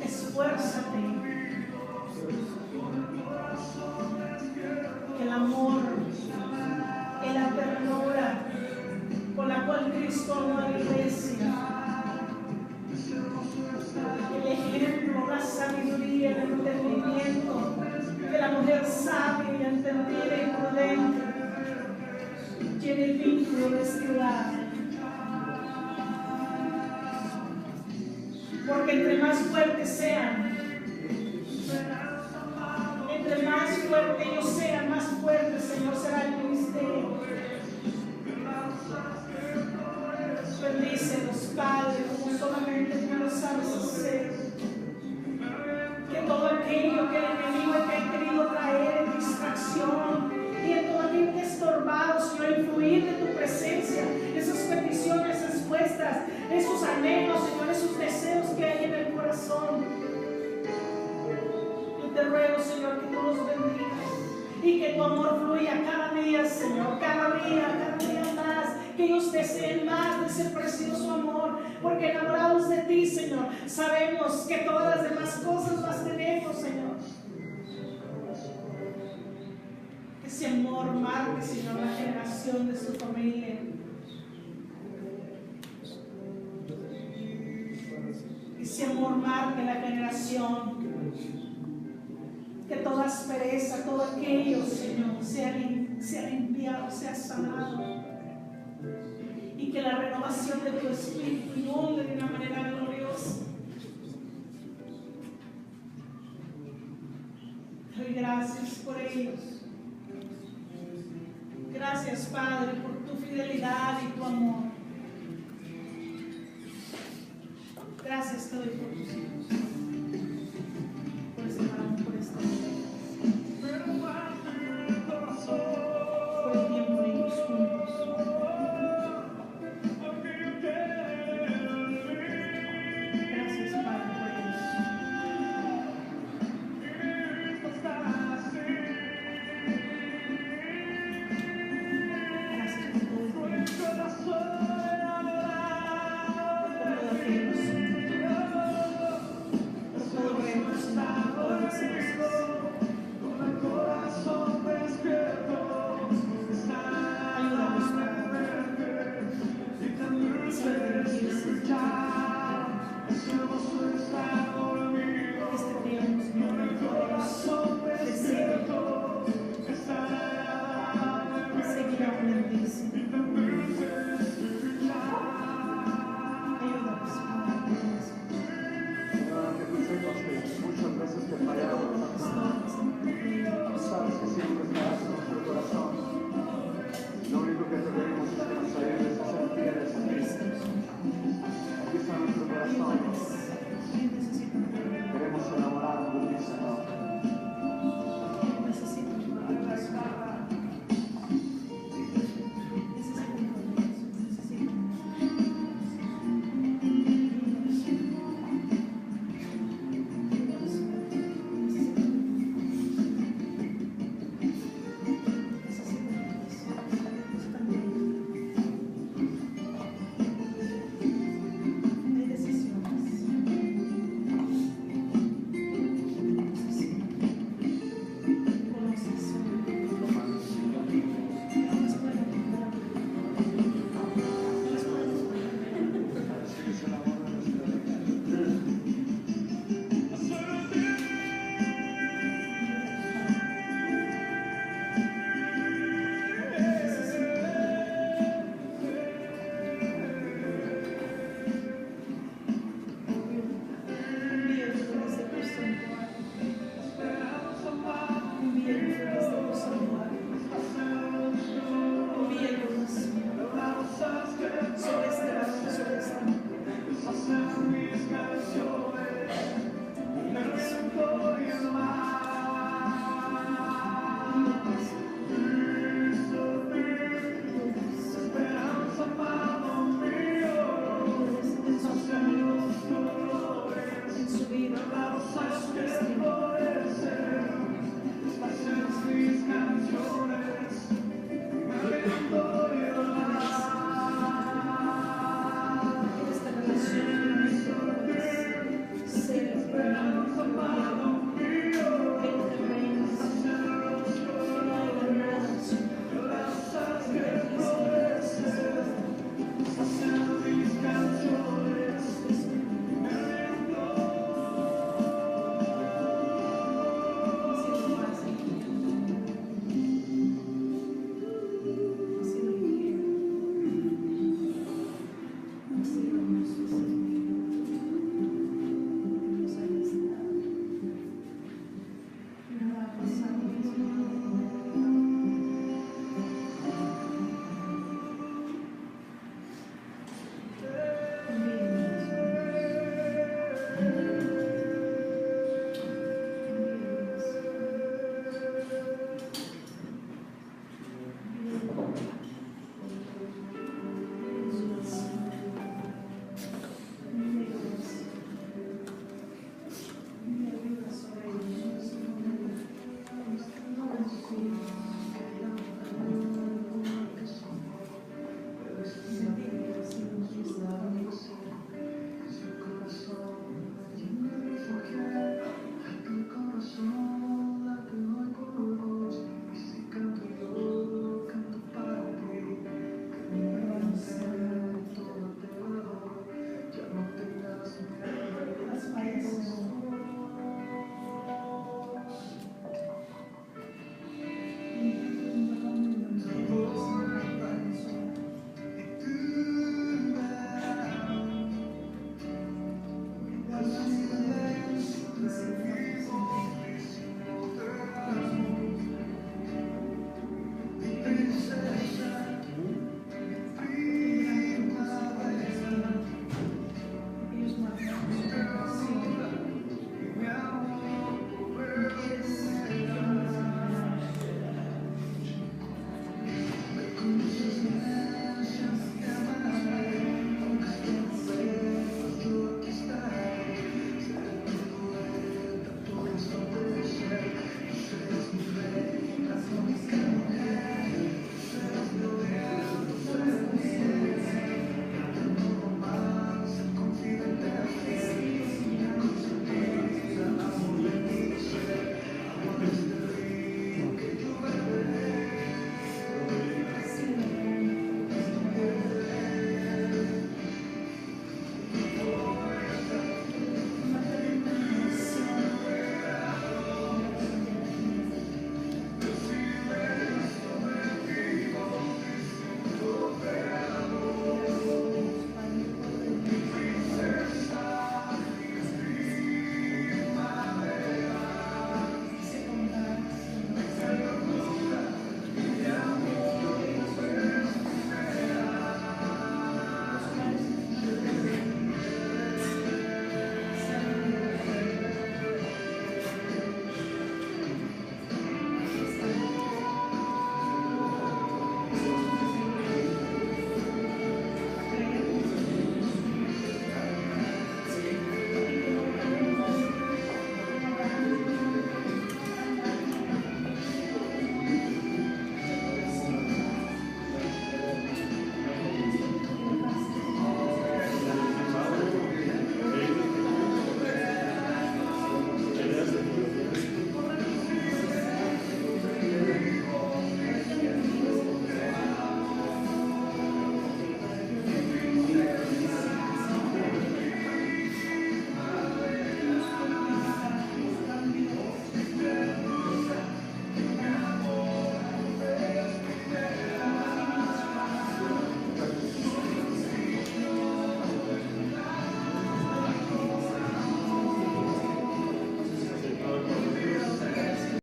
Speaker 1: Esfuérzate, que el amor y la ternura con la cual Cristo amó a la iglesia, el ejemplo, la sabiduría, el entendimiento de la mujer sabia y entendida y prudente, tiene el vínculo de este hogar. Porque entre más fuertes sean, entre más fuertes ellos sean, más fuerte, Señor, será el ministerio. Bendícelos, Padre, como solamente tú lo sabes hacer. Que todo aquello que el enemigo te ha querido traer en distracción y en todo aquello que ha estorbado, Señor, el fluir de tu presencia, esas peticiones expuestas, esos anhelos, Señor, esos deseos que hay en el corazón. Yo te ruego, Señor, que tú los bendigas y que tu amor fluya cada día, Señor, cada día más, que ellos deseen más de ese precioso amor, porque enamorados de ti, Señor, sabemos que todas las demás cosas las tenemos, Señor. Que ese amor marque, Señor, la generación de su familia. Ese amor marque la generación, que toda aspereza, todo aquello, Señor, sea limpiado, sea sanado, y que la renovación de tu Espíritu inunde de una manera gloriosa. Te doy gracias por ellos. Gracias, Padre, por tu fidelidad y tu amor. Gracias te doy por tus hijos, por este varón, por esta mujer, por el tiempo de ellos juntos. Gracias, Padre, por ellos. Gracias por todo el tiempo, por todo aquellos, por todo el reto, Señor, por todas las cosas. Ayúdanos, Padre, saber dirigirse este tiempo, Señor, que podemos decidir seguir a un bendición. Ayúdanos, Padre.
Speaker 2: Señor, reconocemos que muchas veces te fallamos.